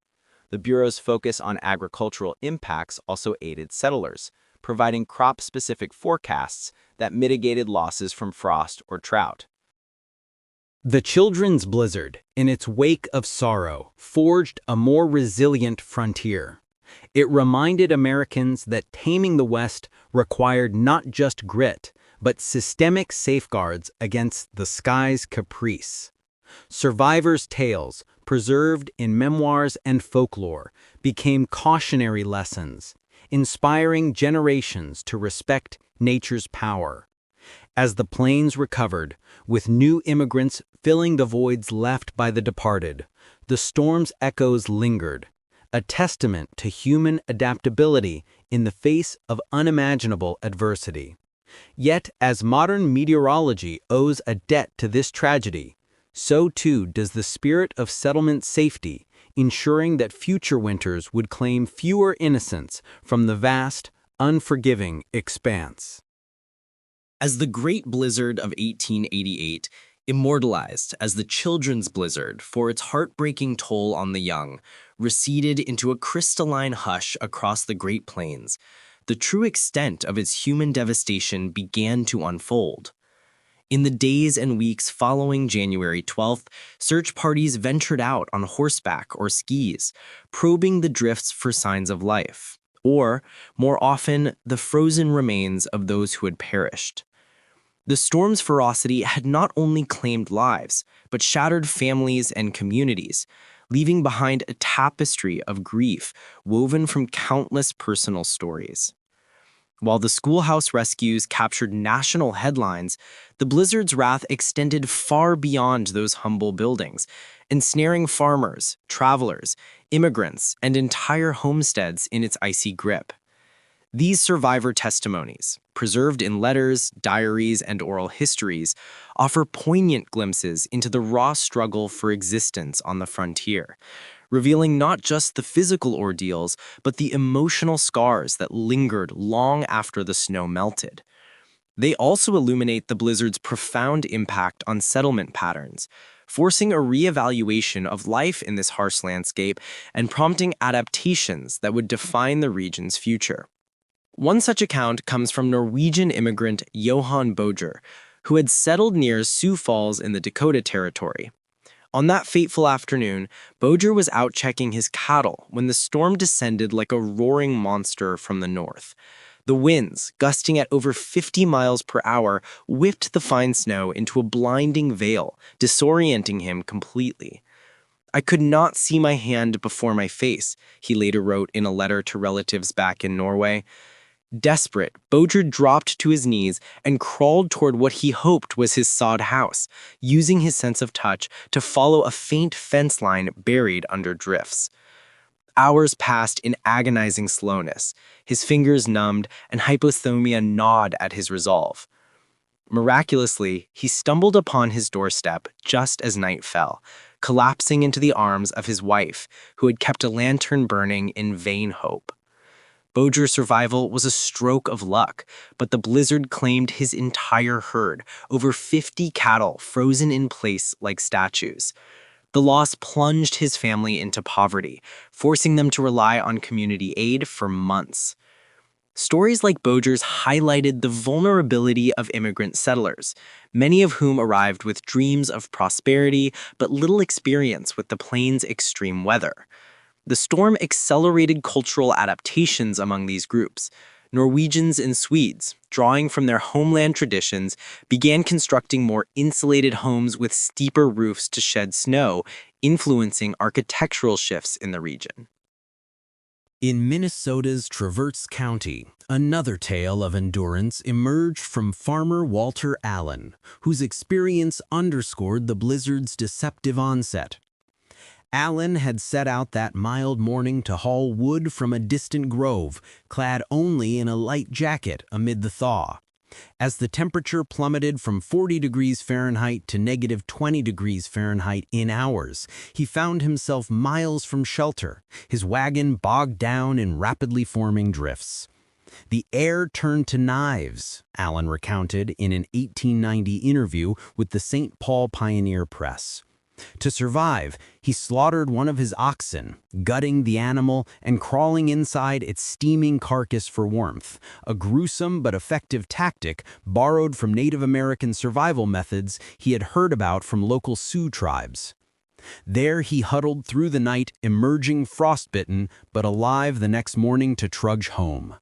The Bureau's focus on agricultural impacts also aided settlers, providing crop-specific forecasts that mitigated losses from frost or drought. The Children's Blizzard, in its wake of sorrow, forged a more resilient frontier. It reminded Americans that taming the West required not just grit, but systemic safeguards against the sky's caprice. Survivors' tales, preserved in memoirs and folklore, became cautionary lessons, inspiring generations to respect nature's power. As the plains recovered, with new immigrants filling the voids left by the departed, the storm's echoes lingered, a testament to human adaptability in the face of unimaginable adversity. Yet, as modern meteorology owes a debt to this tragedy, so too does the spirit of settlement safety, ensuring that future winters would claim fewer innocents from the vast, unforgiving expanse. As the Great Blizzard of 1888, immortalized as the Children's Blizzard for its heartbreaking toll on the young, receded into a crystalline hush across the Great Plains, the true extent of its human devastation began to unfold. In the days and weeks following January 12th, search parties ventured out on horseback or skis, probing the drifts for signs of life, or, more often, the frozen remains of those who had perished. The storm's ferocity had not only claimed lives, but shattered families and communities, leaving behind a tapestry of grief woven from countless personal stories. While the schoolhouse rescues captured national headlines, the blizzard's wrath extended far beyond those humble buildings, ensnaring farmers, travelers, immigrants, and entire homesteads in its icy grip. These survivor testimonies, preserved in letters, diaries, and oral histories, offer poignant glimpses into the raw struggle for existence on the frontier, revealing not just the physical ordeals, but the emotional scars that lingered long after the snow melted. They also illuminate the blizzard's profound impact on settlement patterns, forcing a reevaluation of life in this harsh landscape and prompting adaptations that would define the region's future. One such account comes from Norwegian immigrant Johan Boger, who had settled near Sioux Falls in the Dakota Territory. On that fateful afternoon, Boger was out checking his cattle when the storm descended like a roaring monster from the north. The winds, gusting at over 50 miles per hour, whipped the fine snow into a blinding veil, disorienting him completely. "I could not see my hand before my face," he later wrote in a letter to relatives back in Norway. Desperate, Boger dropped to his knees and crawled toward what he hoped was his sod house, using his sense of touch to follow a faint fence line buried under drifts. Hours passed in agonizing slowness, his fingers numbed, and hypothermia gnawed at his resolve. Miraculously, he stumbled upon his doorstep just as night fell, collapsing into the arms of his wife, who had kept a lantern burning in vain hope. Boger's survival was a stroke of luck, but the blizzard claimed his entire herd, over 50 cattle frozen in place like statues. The loss plunged his family into poverty, forcing them to rely on community aid for months. Stories like Boger's highlighted the vulnerability of immigrant settlers, many of whom arrived with dreams of prosperity but little experience with the plains' extreme weather. The storm accelerated cultural adaptations among these groups. Norwegians and Swedes, drawing from their homeland traditions, began constructing more insulated homes with steeper roofs to shed snow, influencing architectural shifts in the region. In Minnesota's Traverse County, another tale of endurance emerged from farmer Walter Allen, whose experience underscored the blizzard's deceptive onset. Allen had set out that mild morning to haul wood from a distant grove, clad only in a light jacket amid the thaw. As the temperature plummeted from 40 degrees Fahrenheit to negative 20 degrees Fahrenheit in hours, he found himself miles from shelter, his wagon bogged down in rapidly forming drifts. The air turned to knives, Allen recounted in an 1890 interview with the St. Paul Pioneer Press. To survive, he slaughtered one of his oxen, gutting the animal and crawling inside its steaming carcass for warmth, a gruesome but effective tactic borrowed from Native American survival methods he had heard about from local Sioux tribes. There he huddled through the night, emerging frostbitten but alive the next morning to trudge home.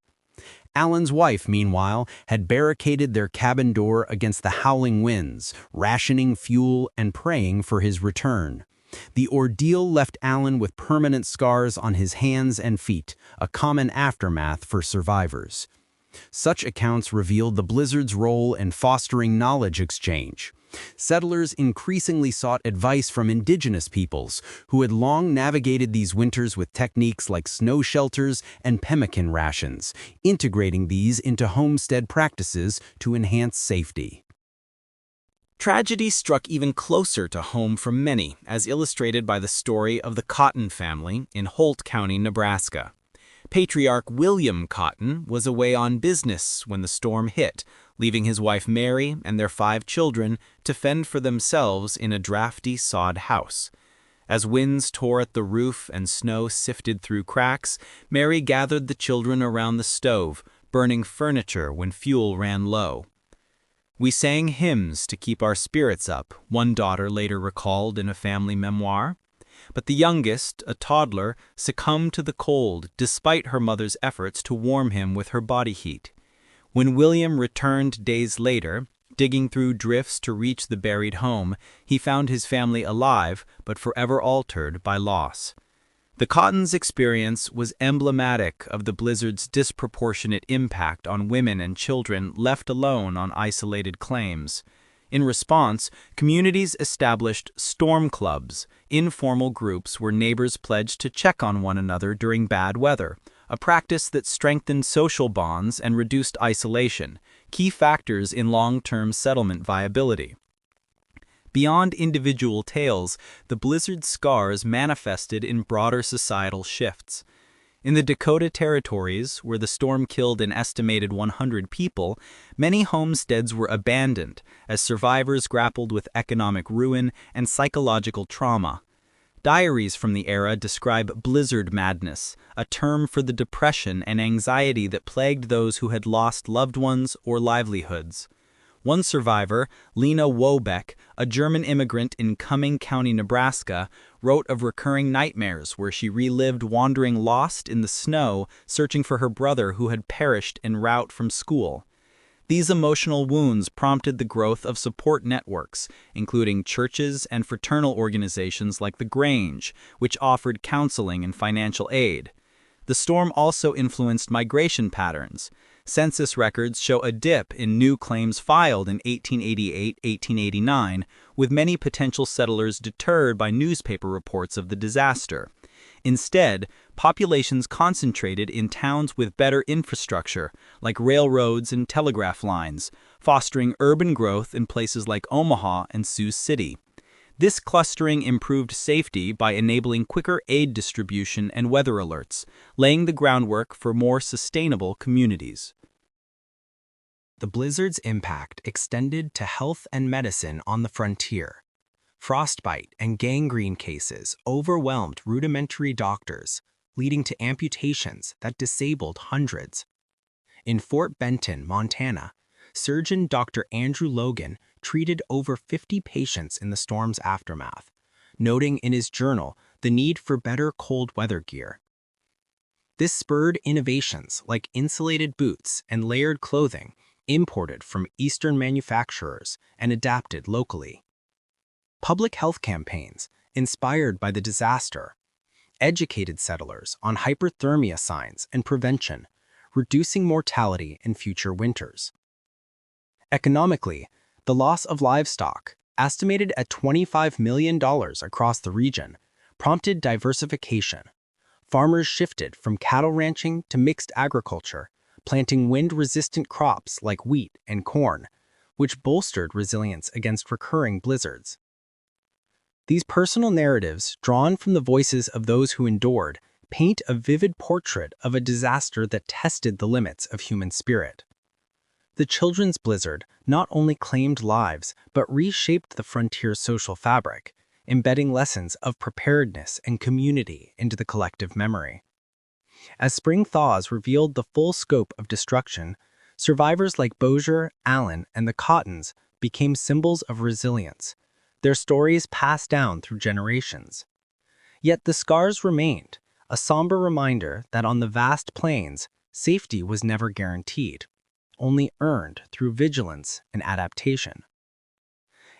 Allen's wife, meanwhile, had barricaded their cabin door against the howling winds, rationing fuel and praying for his return. The ordeal left Allen with permanent scars on his hands and feet, a common aftermath for survivors. Such accounts revealed the blizzard's role in fostering knowledge exchange. Settlers increasingly sought advice from indigenous peoples, who had long navigated these winters with techniques like snow shelters and pemmican rations, integrating these into homestead practices to enhance safety. Tragedy struck even closer to home for many, as illustrated by the story of the Cotton family in Holt County, Nebraska. Patriarch William Cotton was away on business when the storm hit, leaving his wife Mary and their 5 children to fend for themselves in a drafty sod house. As winds tore at the roof and snow sifted through cracks, Mary gathered the children around the stove, burning furniture when fuel ran low. "We sang hymns to keep our spirits up," one daughter later recalled in a family memoir. But the youngest, a toddler, succumbed to the cold despite her mother's efforts to warm him with her body heat. When William returned days later, digging through drifts to reach the buried home, he found his family alive but forever altered by loss. The Cottons' experience was emblematic of the blizzard's disproportionate impact on women and children left alone on isolated claims. In response, communities established storm clubs, informal groups where neighbors pledged to check on one another during bad weather, a practice that strengthened social bonds and reduced isolation, key factors in long-term settlement viability. Beyond individual tales, the blizzard's scars manifested in broader societal shifts. In the Dakota Territories, where the storm killed an estimated 100 people, many homesteads were abandoned as survivors grappled with economic ruin and psychological trauma. Diaries from the era describe blizzard madness, a term for the depression and anxiety that plagued those who had lost loved ones or livelihoods. One survivor, Lena Wobeck, a German immigrant in Cumming County, Nebraska, wrote of recurring nightmares where she relived wandering lost in the snow, searching for her brother who had perished en route from school. These emotional wounds prompted the growth of support networks, including churches and fraternal organizations like the Grange, which offered counseling and financial aid. The storm also influenced migration patterns. Census records show a dip in new claims filed in 1888-1889, with many potential settlers deterred by newspaper reports of the disaster. Instead, populations concentrated in towns with better infrastructure, like railroads and telegraph lines, fostering urban growth in places like Omaha and Sioux City. This clustering improved safety by enabling quicker aid distribution and weather alerts, laying the groundwork for more sustainable communities. The blizzard's impact extended to health and medicine on the frontier. Frostbite and gangrene cases overwhelmed rudimentary doctors, leading to amputations that disabled hundreds. In Fort Benton, Montana, surgeon Dr. Andrew Logan treated over 50 patients in the storm's aftermath, noting in his journal the need for better cold weather gear. This spurred innovations like insulated boots and layered clothing imported from Eastern manufacturers and adapted locally. Public health campaigns, inspired by the disaster, educated settlers on hyperthermia signs and prevention, reducing mortality in future winters. Economically, the loss of livestock, estimated at $25 million across the region, prompted diversification. Farmers shifted from cattle ranching to mixed agriculture, planting wind-resistant crops like wheat and corn, which bolstered resilience against recurring blizzards. These personal narratives, drawn from the voices of those who endured, paint a vivid portrait of a disaster that tested the limits of human spirit. The children's blizzard not only claimed lives, but reshaped the frontier's social fabric, embedding lessons of preparedness and community into the collective memory. As spring thaws revealed the full scope of destruction, survivors like Bossier, Allen, and the Cottons became symbols of resilience, their stories passed down through generations. Yet the scars remained, a somber reminder that on the vast plains, safety was never guaranteed, only earned through vigilance and adaptation.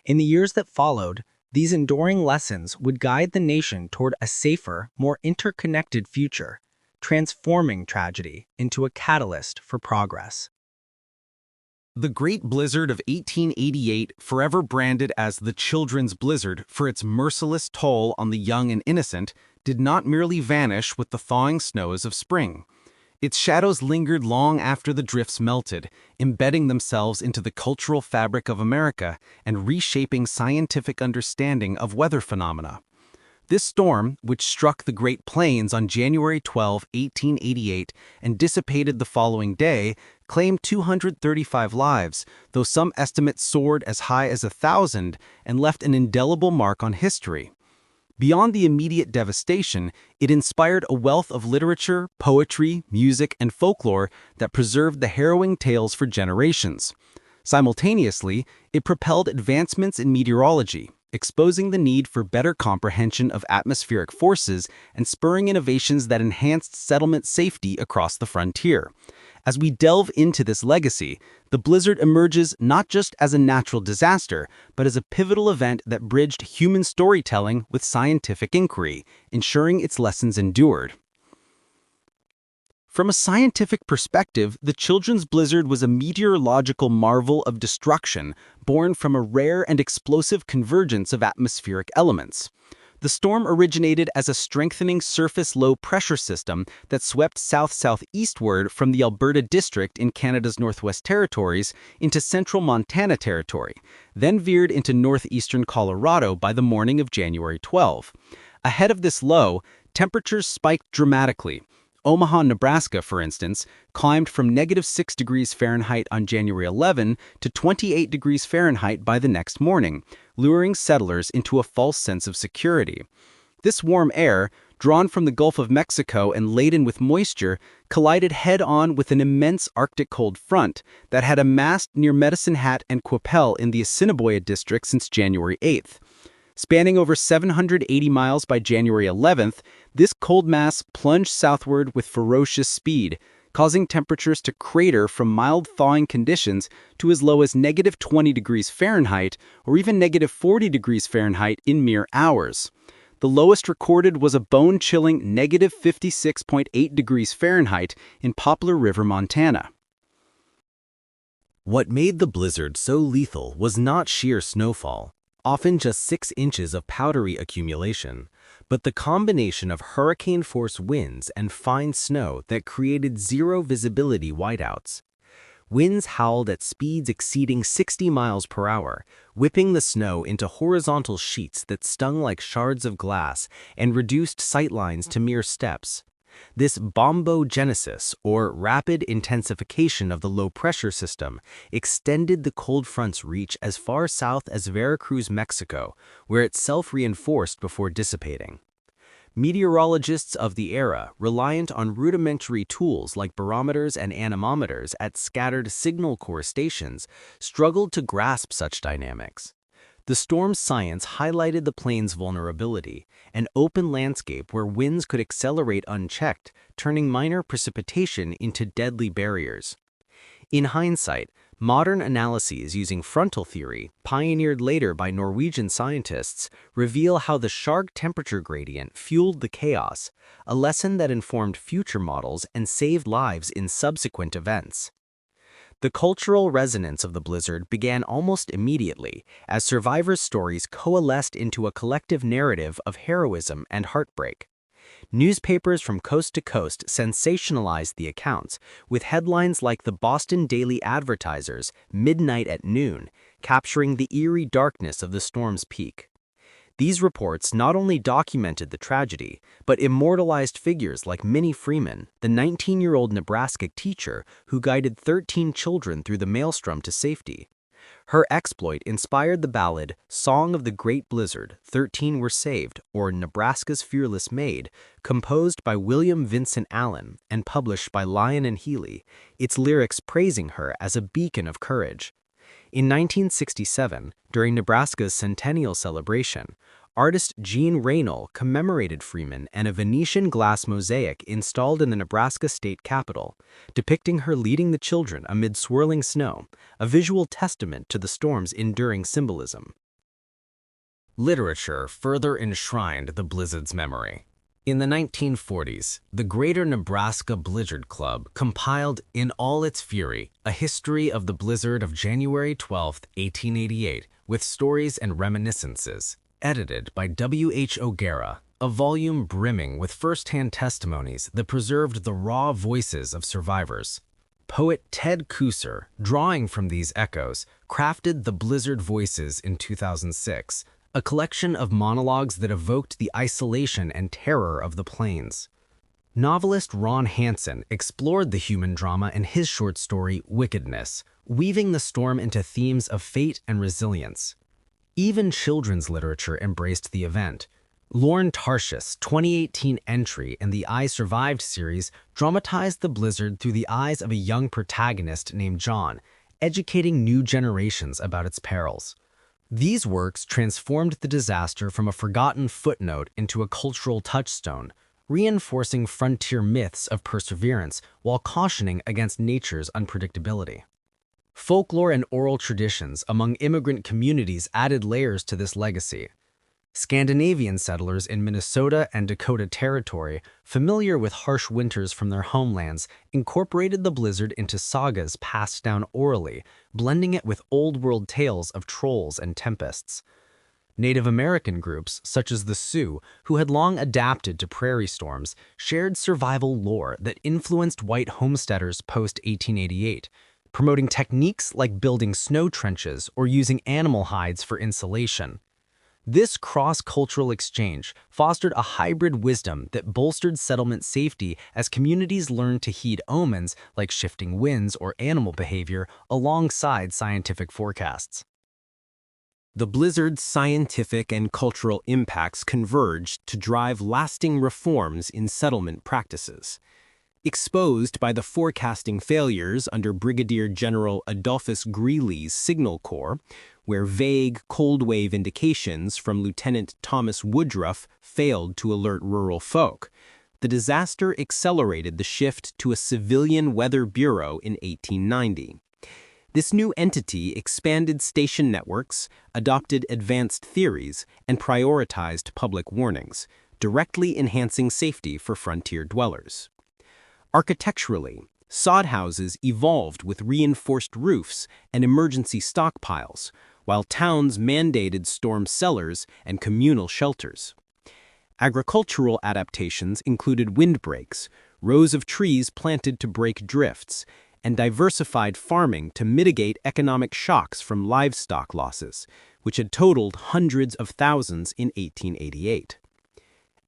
In the years that followed, these enduring lessons would guide the nation toward a safer, more interconnected future, transforming tragedy into a catalyst for progress. The Great Blizzard of 1888, forever branded as the Children's Blizzard for its merciless toll on the young and innocent, did not merely vanish with the thawing snows of spring. Its shadows lingered long after the drifts melted, embedding themselves into the cultural fabric of America and reshaping scientific understanding of weather phenomena. This storm, which struck the Great Plains on January 12, 1888, and dissipated the following day, claimed 235 lives, though some estimates soared as high as 1,000 and left an indelible mark on history. Beyond the immediate devastation, it inspired a wealth of literature, poetry, music, and folklore that preserved the harrowing tales for generations. Simultaneously, it propelled advancements in meteorology, exposing the need for better comprehension of atmospheric forces and spurring innovations that enhanced settlement safety across the frontier. As we delve into this legacy, the blizzard emerges not just as a natural disaster, but as a pivotal event that bridged human storytelling with scientific inquiry, ensuring its lessons endured. From a scientific perspective, the children's blizzard was a meteorological marvel of destruction born from a rare and explosive convergence of atmospheric elements. The storm originated as a strengthening surface low-pressure system that swept south-southeastward from the Alberta district in Canada's Northwest Territories into central Montana Territory, then veered into northeastern Colorado by the morning of January 12. Ahead of this low, temperatures spiked dramatically. Omaha, Nebraska, for instance, climbed from -6 degrees Fahrenheit on January 11 to 28 degrees Fahrenheit by the next morning, luring settlers into a false sense of security. This warm air, drawn from the Gulf of Mexico and laden with moisture, collided head-on with an immense Arctic cold front that had amassed near Medicine Hat and Qu'Appelle in the Assiniboia district since January 8th. Spanning over 780 miles by January 11th, this cold mass plunged southward with ferocious speed, causing temperatures to crater from mild thawing conditions to as low as -20 degrees Fahrenheit or even -40 degrees Fahrenheit in mere hours. The lowest recorded was a bone-chilling -56.8 degrees Fahrenheit in Poplar River, Montana. What made the blizzard so lethal was not sheer snowfall, often just 6 inches of powdery accumulation, but the combination of hurricane-force winds and fine snow that created zero visibility whiteouts. Winds howled at speeds exceeding 60 miles per hour, whipping the snow into horizontal sheets that stung like shards of glass and reduced sightlines to mere steps. This bombogenesis, or rapid intensification of the low-pressure system, extended the cold front's reach as far south as Veracruz, Mexico, where it self-reinforced before dissipating. Meteorologists of the era, reliant on rudimentary tools like barometers and anemometers at scattered signal corps stations, struggled to grasp such dynamics. The storm's science highlighted the plain's vulnerability, an open landscape where winds could accelerate unchecked, turning minor precipitation into deadly barriers. In hindsight, modern analyses using frontal theory, pioneered later by Norwegian scientists, reveal how the sharp temperature gradient fueled the chaos, a lesson that informed future models and saved lives in subsequent events. The cultural resonance of the blizzard began almost immediately as survivors' stories coalesced into a collective narrative of heroism and heartbreak. Newspapers from coast to coast sensationalized the accounts, with headlines like the Boston Daily Advertiser's "Midnight at Noon," capturing the eerie darkness of the storm's peak. These reports not only documented the tragedy, but immortalized figures like Minnie Freeman, the 19-year-old Nebraska teacher who guided 13 children through the maelstrom to safety. Her exploit inspired the ballad "Song of the Great Blizzard, 13 Were Saved," or Nebraska's Fearless Maid, composed by William Vincent Allen and published by Lyon and Healy, its lyrics praising her as a beacon of courage. In 1967, during Nebraska's centennial celebration, artist Jean Raynal commemorated Freeman and a Venetian glass mosaic installed in the Nebraska state capitol, depicting her leading the children amid swirling snow, a visual testament to the storm's enduring symbolism. Literature further enshrined the blizzard's memory. In the 1940s, the Greater Nebraska Blizzard Club compiled in all its fury a history of the blizzard of January 12, 1888, with stories and reminiscences, edited by W.H. O'Gara, a volume brimming with first-hand testimonies that preserved the raw voices of survivors. Poet Ted Kooser, drawing from these echoes, crafted The Blizzard Voices in 2006, a collection of monologues that evoked the isolation and terror of the plains. Novelist Ron Hansen explored the human drama in his short story Wickedness, weaving the storm into themes of fate and resilience. Even children's literature embraced the event. Lorne Tarshis' 2018 entry in the I Survived series dramatized the blizzard through the eyes of a young protagonist named John, educating new generations about its perils. These works transformed the disaster from a forgotten footnote into a cultural touchstone, reinforcing frontier myths of perseverance while cautioning against nature's unpredictability. Folklore and oral traditions among immigrant communities added layers to this legacy. Scandinavian settlers in Minnesota and Dakota Territory, familiar with harsh winters from their homelands, incorporated the blizzard into sagas passed down orally, blending it with old-world tales of trolls and tempests. Native American groups, such as the Sioux, who had long adapted to prairie storms, shared survival lore that influenced white homesteaders post-1888, promoting techniques like building snow trenches or using animal hides for insulation. This cross-cultural exchange fostered a hybrid wisdom that bolstered settlement safety as communities learned to heed omens like shifting winds or animal behavior alongside scientific forecasts. The blizzard's scientific and cultural impacts converged to drive lasting reforms in settlement practices. Exposed by the forecasting failures under Brigadier General Adolphus Greely's Signal Corps, where vague cold wave indications from Lieutenant Thomas Woodruff failed to alert rural folk, the disaster accelerated the shift to a civilian weather bureau in 1890. This new entity expanded station networks, adopted advanced theories, and prioritized public warnings, directly enhancing safety for frontier dwellers. Architecturally, sod houses evolved with reinforced roofs and emergency stockpiles, while towns mandated storm cellars and communal shelters. Agricultural adaptations included windbreaks, rows of trees planted to break drifts, and diversified farming to mitigate economic shocks from livestock losses, which had totaled hundreds of thousands in 1888.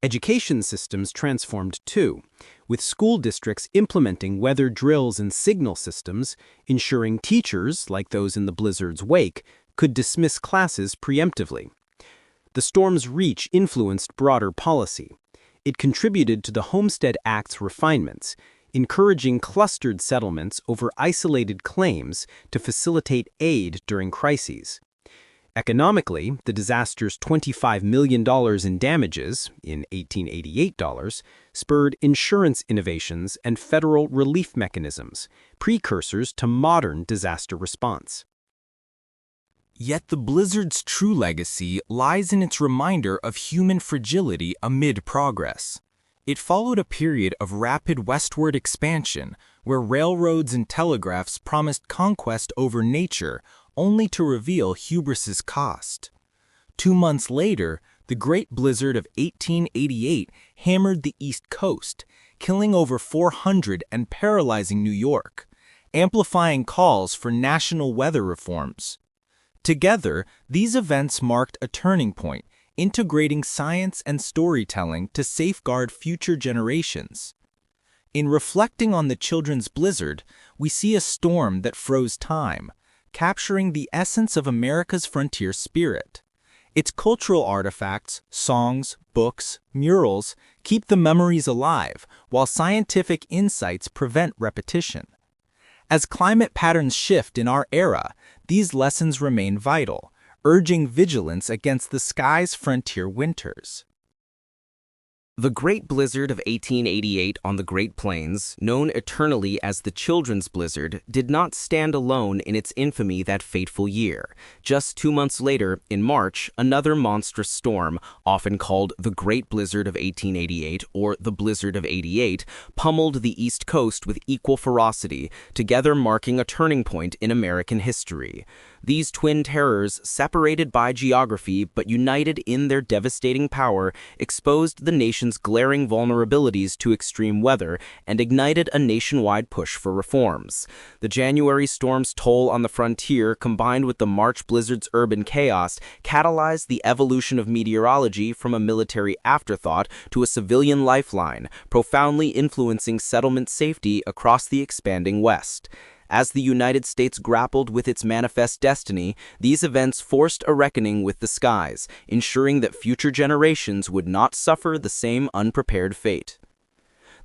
Education systems transformed too, with school districts implementing weather drills and signal systems, ensuring teachers, like those in the blizzard's wake, could dismiss classes preemptively. The storm's reach influenced broader policy. It contributed to the Homestead Act's refinements, encouraging clustered settlements over isolated claims to facilitate aid during crises. Economically, the disaster's $25 million in damages, in 1888 dollars, spurred insurance innovations and federal relief mechanisms, precursors to modern disaster response. Yet the blizzard's true legacy lies in its reminder of human fragility amid progress. It followed a period of rapid westward expansion, where railroads and telegraphs promised conquest over nature, only to reveal hubris's cost. 2 months later, the Great Blizzard of 1888 hammered the East Coast, killing over 400 and paralyzing New York, amplifying calls for national weather reforms. Together, these events marked a turning point, integrating science and storytelling to safeguard future generations. In reflecting on the children's blizzard, we see a storm that froze time, capturing the essence of America's frontier spirit. Its cultural artifacts, songs, books, murals keep the memories alive, while scientific insights prevent repetition. As climate patterns shift in our era, these lessons remain vital, urging vigilance against the sky's frontier winters. The Great Blizzard of 1888 on the Great Plains, known eternally as the Children's Blizzard, did not stand alone in its infamy that fateful year. Just 2 months later, in March, another monstrous storm, often called the Great Blizzard of 1888 or the Blizzard of '88, pummeled the East Coast with equal ferocity, together marking a turning point in American history. These twin terrors, separated by geography but united in their devastating power, exposed the nation's glaring vulnerabilities to extreme weather and ignited a nationwide push for reforms. The January storm's toll on the frontier, combined with the March blizzard's urban chaos, catalyzed the evolution of meteorology from a military afterthought to a civilian lifeline, profoundly influencing settlement safety across the expanding West. As the United States grappled with its manifest destiny, these events forced a reckoning with the skies, ensuring that future generations would not suffer the same unprepared fate.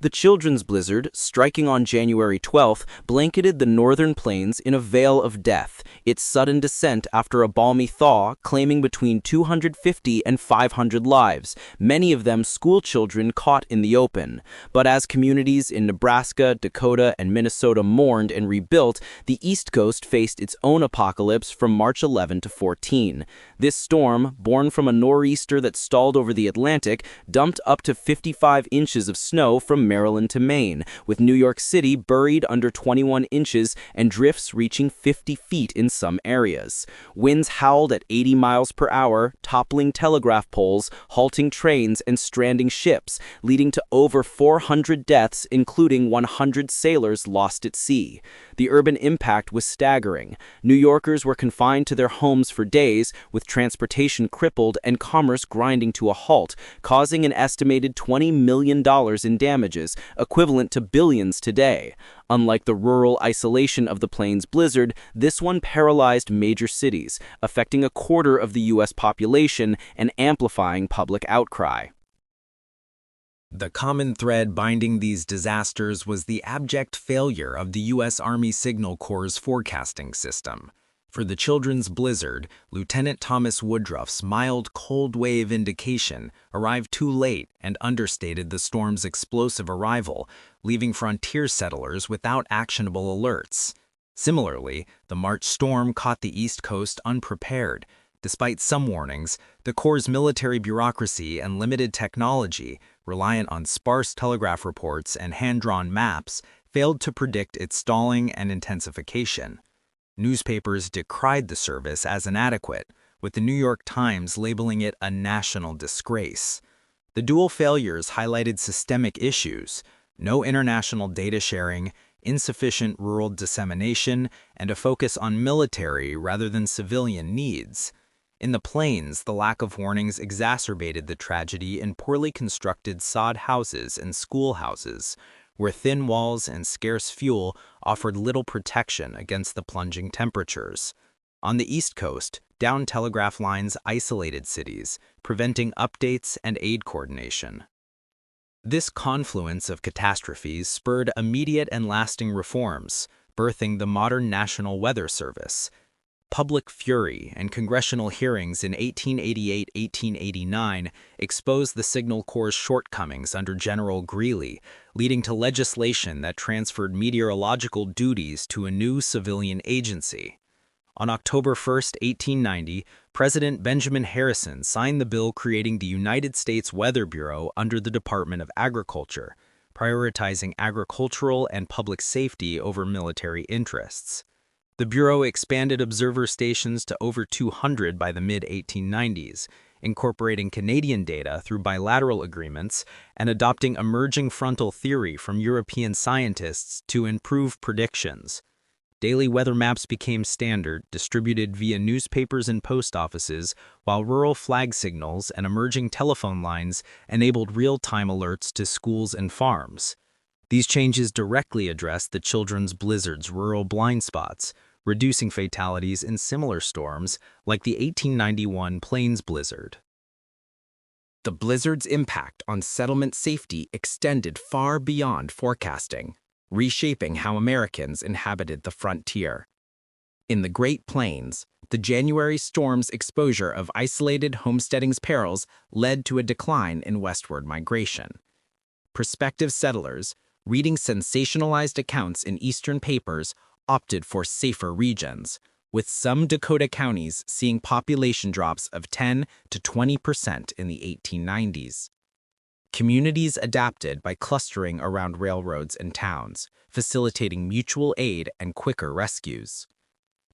The children's blizzard, striking on January 12th, blanketed the northern plains in a veil of death, its sudden descent after a balmy thaw claiming between 250 and 500 lives, many of them school children caught in the open. But as communities in Nebraska, Dakota, and Minnesota mourned and rebuilt, the East Coast faced its own apocalypse from March 11 to 14. This storm, born from a nor'easter that stalled over the Atlantic, dumped up to 55 inches of snow from Maryland to Maine, with New York City buried under 21 inches and drifts reaching 50 feet in some areas. Winds howled at 80 miles per hour, toppling telegraph poles, halting trains, and stranding ships, leading to over 400 deaths, including 100 sailors lost at sea. The urban impact was staggering. New Yorkers were confined to their homes for days, with transportation crippled and commerce grinding to a halt, causing an estimated $20 million in damages, equivalent to billions today. Unlike the rural isolation of the Plains blizzard, this one paralyzed major cities, affecting a quarter of the U.S. population and amplifying public outcry. The common thread binding these disasters was the abject failure of the U.S. Army Signal Corps' forecasting system. For the children's blizzard, Lieutenant Thomas Woodruff's mild cold wave indication arrived too late and understated the storm's explosive arrival, leaving frontier settlers without actionable alerts. Similarly, the March storm caught the East Coast unprepared. Despite some warnings, the Corps' military bureaucracy and limited technology, reliant on sparse telegraph reports and hand-drawn maps, failed to predict its stalling and intensification. Newspapers decried the service as inadequate, with the New York Times labeling it a national disgrace. The dual failures highlighted systemic issues: no international data sharing, insufficient rural dissemination, and a focus on military rather than civilian needs. In the plains, the lack of warnings exacerbated the tragedy in poorly constructed sod houses and schoolhouses, where thin walls and scarce fuel offered little protection against the plunging temperatures. On the East Coast, downed telegraph lines isolated cities, preventing updates and aid coordination. This confluence of catastrophes spurred immediate and lasting reforms, birthing the modern National Weather Service. Public fury and congressional hearings in 1888-1889 exposed the Signal Corps' shortcomings under General Greeley, leading to legislation that transferred meteorological duties to a new civilian agency. On October 1, 1890, President Benjamin Harrison signed the bill creating the United States Weather Bureau under the Department of Agriculture, prioritizing agricultural and public safety over military interests. The Bureau expanded observer stations to over 200 by the mid-1890s, incorporating Canadian data through bilateral agreements and adopting emerging frontal theory from European scientists to improve predictions. Daily weather maps became standard, distributed via newspapers and post offices, while rural flag signals and emerging telephone lines enabled real-time alerts to schools and farms. These changes directly addressed the children's blizzard's rural blind spots, reducing fatalities in similar storms like the 1891 Plains blizzard. The blizzard's impact on settlement safety extended far beyond forecasting, reshaping how Americans inhabited the frontier. In the Great Plains, the January storm's exposure of isolated homesteading's perils led to a decline in westward migration. Prospective settlers, reading sensationalized accounts in Eastern papers, opted for safer regions, with some Dakota counties seeing population drops of 10 to 20% in the 1890s. Communities adapted by clustering around railroads and towns, facilitating mutual aid and quicker rescues.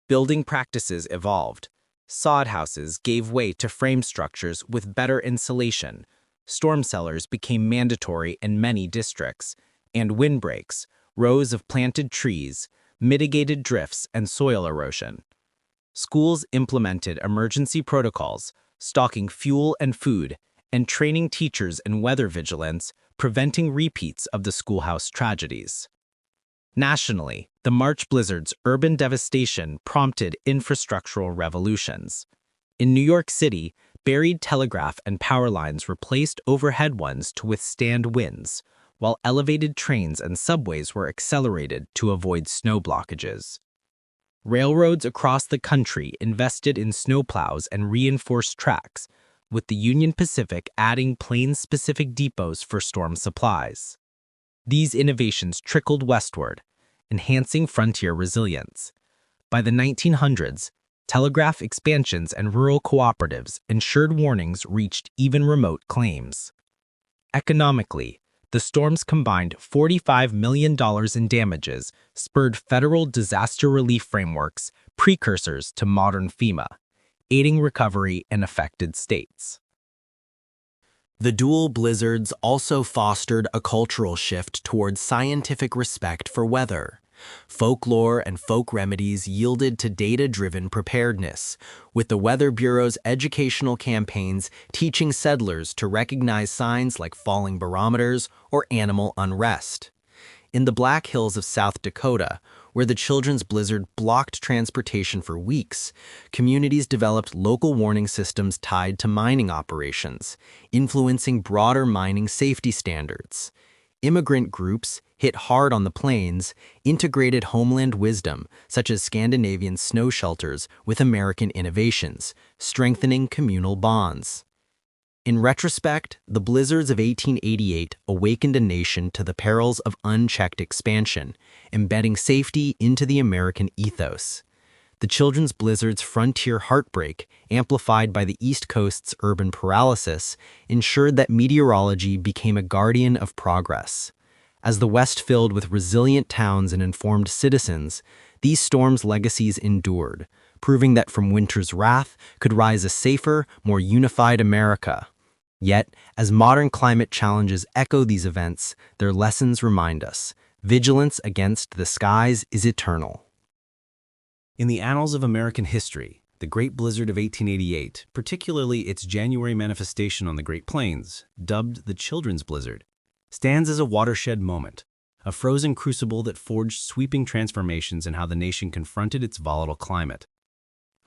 Building practices evolved. Sod houses gave way to frame structures with better insulation. Storm cellars became mandatory in many districts, and windbreaks, rows of planted trees, mitigated drifts and soil erosion. Schools implemented emergency protocols, stocking fuel and food, and training teachers in weather vigilance, preventing repeats of the schoolhouse tragedies. Nationally, the March blizzard's urban devastation prompted infrastructural revolutions. In New York City, buried telegraph and power lines replaced overhead ones to withstand winds, while elevated trains and subways were accelerated to avoid snow blockages. Railroads across the country invested in snowplows and reinforced tracks, with the Union Pacific adding plains-specific depots for storm supplies. These innovations trickled westward, enhancing frontier resilience. By the 1900s, telegraph expansions and rural cooperatives ensured warnings reached even remote claims. Economically, the storms combined $45 million in damages spurred federal disaster relief frameworks, precursors to modern FEMA, aiding recovery in affected states. The dual blizzards also fostered a cultural shift towards scientific respect for weather. Folklore and folk remedies yielded to data-driven preparedness, with the Weather Bureau's educational campaigns teaching settlers to recognize signs like falling barometers or animal unrest. In the Black Hills of South Dakota, where the children's blizzard blocked transportation for weeks, communities developed local warning systems tied to mining operations, influencing broader mining safety standards. Immigrant groups, hit hard on the plains, integrated homeland wisdom, such as Scandinavian snow shelters, with American innovations, strengthening communal bonds. In retrospect, the blizzards of 1888 awakened a nation to the perils of unchecked expansion, embedding safety into the American ethos. The children's blizzard's frontier heartbreak, amplified by the East Coast's urban paralysis, ensured that meteorology became a guardian of progress. As the West filled with resilient towns and informed citizens, these storms' legacies endured, proving that from winter's wrath could rise a safer, more unified America. Yet, as modern climate challenges echo these events, their lessons remind us: vigilance against the skies is eternal. In the annals of American history, the Great Blizzard of 1888, particularly its January manifestation on the Great Plains, dubbed the Children's Blizzard, stands as a watershed moment, a frozen crucible that forged sweeping transformations in how the nation confronted its volatile climate.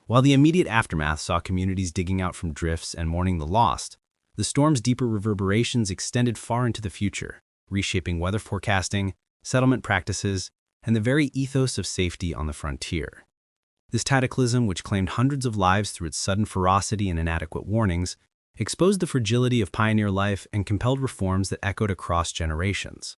While the immediate aftermath saw communities digging out from drifts and mourning the lost, the storm's deeper reverberations extended far into the future, reshaping weather forecasting, settlement practices, and the very ethos of safety on the frontier. This cataclysm, which claimed hundreds of lives through its sudden ferocity and inadequate warnings, exposed the fragility of pioneer life and compelled reforms that echoed across generations.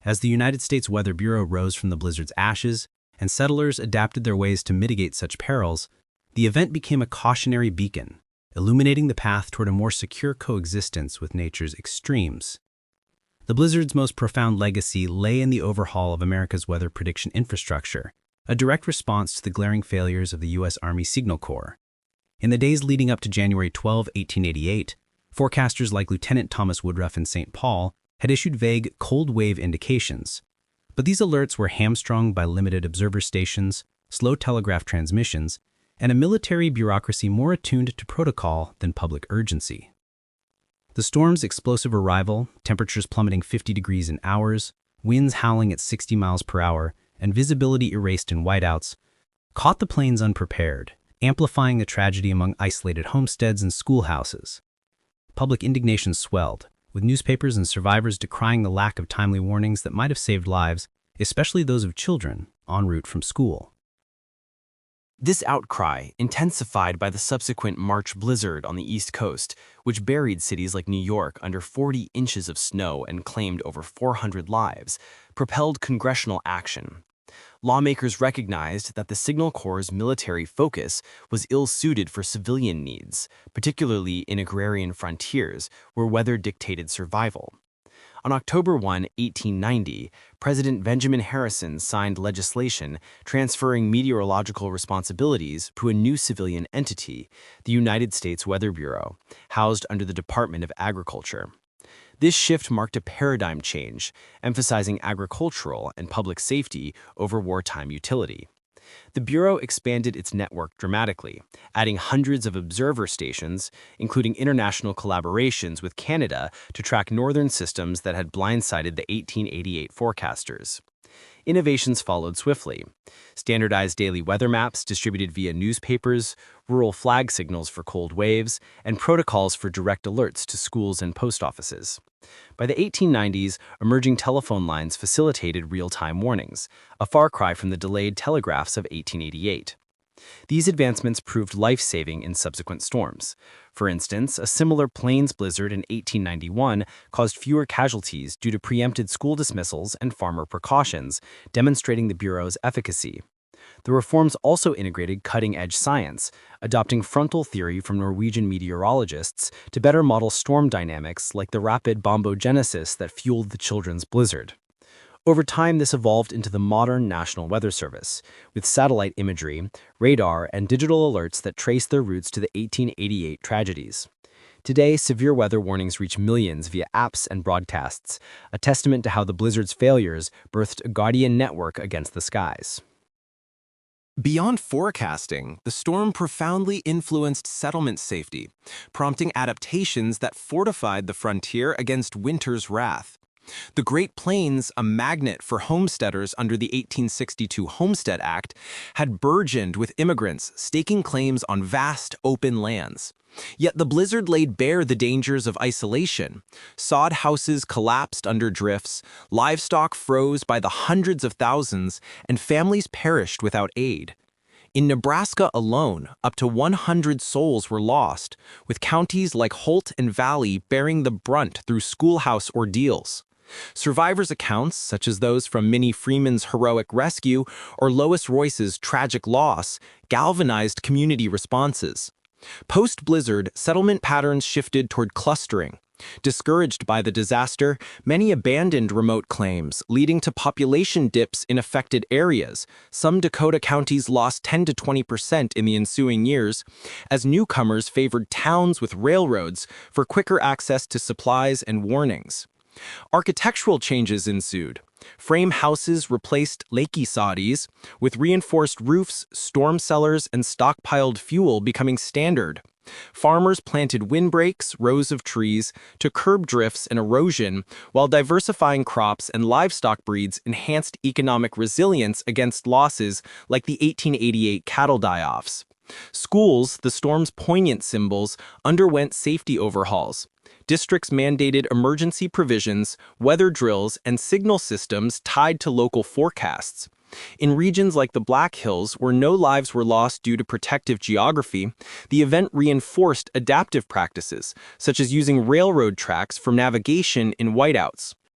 As the United States Weather Bureau rose from the blizzard's ashes and settlers adapted their ways to mitigate such perils, the event became a cautionary beacon, illuminating the path toward a more secure coexistence with nature's extremes. The blizzard's most profound legacy lay in the overhaul of America's weather prediction infrastructure, a direct response to the glaring failures of the U.S. Army Signal Corps. In the days leading up to January 12, 1888, forecasters like Lieutenant Thomas Woodruff in St. Paul had issued vague cold wave indications, but these alerts were hamstrung by limited observer stations, slow telegraph transmissions, and a military bureaucracy more attuned to protocol than public urgency. The storm's explosive arrival, temperatures plummeting 50 degrees in hours, winds howling at 60 miles per hour, and visibility erased in whiteouts, caught the plains unprepared, amplifying the tragedy among isolated homesteads and schoolhouses. Public indignation swelled, with newspapers and survivors decrying the lack of timely warnings that might have saved lives, especially those of children en route from school. This outcry, intensified by the subsequent March blizzard on the East Coast, which buried cities like New York under 40 inches of snow and claimed over 400 lives, propelled congressional action. Lawmakers recognized that the Signal Corps' military focus was ill-suited for civilian needs, particularly in agrarian frontiers where weather dictated survival. On October 1, 1890, President Benjamin Harrison signed legislation transferring meteorological responsibilities to a new civilian entity, the United States Weather Bureau, housed under the Department of Agriculture. This shift marked a paradigm change, emphasizing agricultural and public safety over wartime utility. The Bureau expanded its network dramatically, adding hundreds of observer stations, including international collaborations with Canada to track northern systems that had blindsided the 1888 forecasters. Innovations followed swiftly. Standardized daily weather maps distributed via newspapers, rural flag signals for cold waves, and protocols for direct alerts to schools and post offices. By the 1890s, emerging telephone lines facilitated real-time warnings, a far cry from the delayed telegraphs of 1888. These advancements proved life-saving in subsequent storms. For instance, a similar plains blizzard in 1891 caused fewer casualties due to preempted school dismissals and farmer precautions, demonstrating the Bureau's efficacy. The reforms also integrated cutting-edge science, adopting frontal theory from Norwegian meteorologists to better model storm dynamics like the rapid bombogenesis that fueled the children's blizzard. Over time, this evolved into the modern National Weather Service, with satellite imagery, radar, and digital alerts that trace their roots to the 1888 tragedies. Today, severe weather warnings reach millions via apps and broadcasts, a testament to how the blizzard's failures birthed a guardian network against the skies. Beyond forecasting, the storm profoundly influenced settlement safety, prompting adaptations that fortified the frontier against winter's wrath. The Great Plains, a magnet for homesteaders under the 1862 Homestead Act, had burgeoned with immigrants staking claims on vast, open lands. Yet the blizzard laid bare the dangers of isolation. Sod houses collapsed under drifts, livestock froze by the hundreds of thousands, and families perished without aid. In Nebraska alone, up to 100 souls were lost, with counties like Holt and Valley bearing the brunt through schoolhouse ordeals. Survivors' accounts, such as those from Minnie Freeman's heroic rescue or Lois Royce's tragic loss, galvanized community responses. Post-blizzard, settlement patterns shifted toward clustering. Discouraged by the disaster, many abandoned remote claims, leading to population dips in affected areas. Some Dakota counties lost 10 to 20% in the ensuing years, as newcomers favored towns with railroads for quicker access to supplies and warnings. Architectural changes ensued. Frame houses replaced lakey soddies, with reinforced roofs, storm cellars, and stockpiled fuel becoming standard. Farmers planted windbreaks, rows of trees, to curb drifts and erosion, while diversifying crops and livestock breeds enhanced economic resilience against losses like the 1888 cattle die-offs. Schools, the storm's poignant symbols, underwent safety overhauls. Districts mandated emergency provisions, weather drills, and signal systems tied to local forecasts. In regions like the Black Hills, where no lives were lost due to protective geography, the event reinforced adaptive practices, such as using railroad tracks for navigation in whiteouts.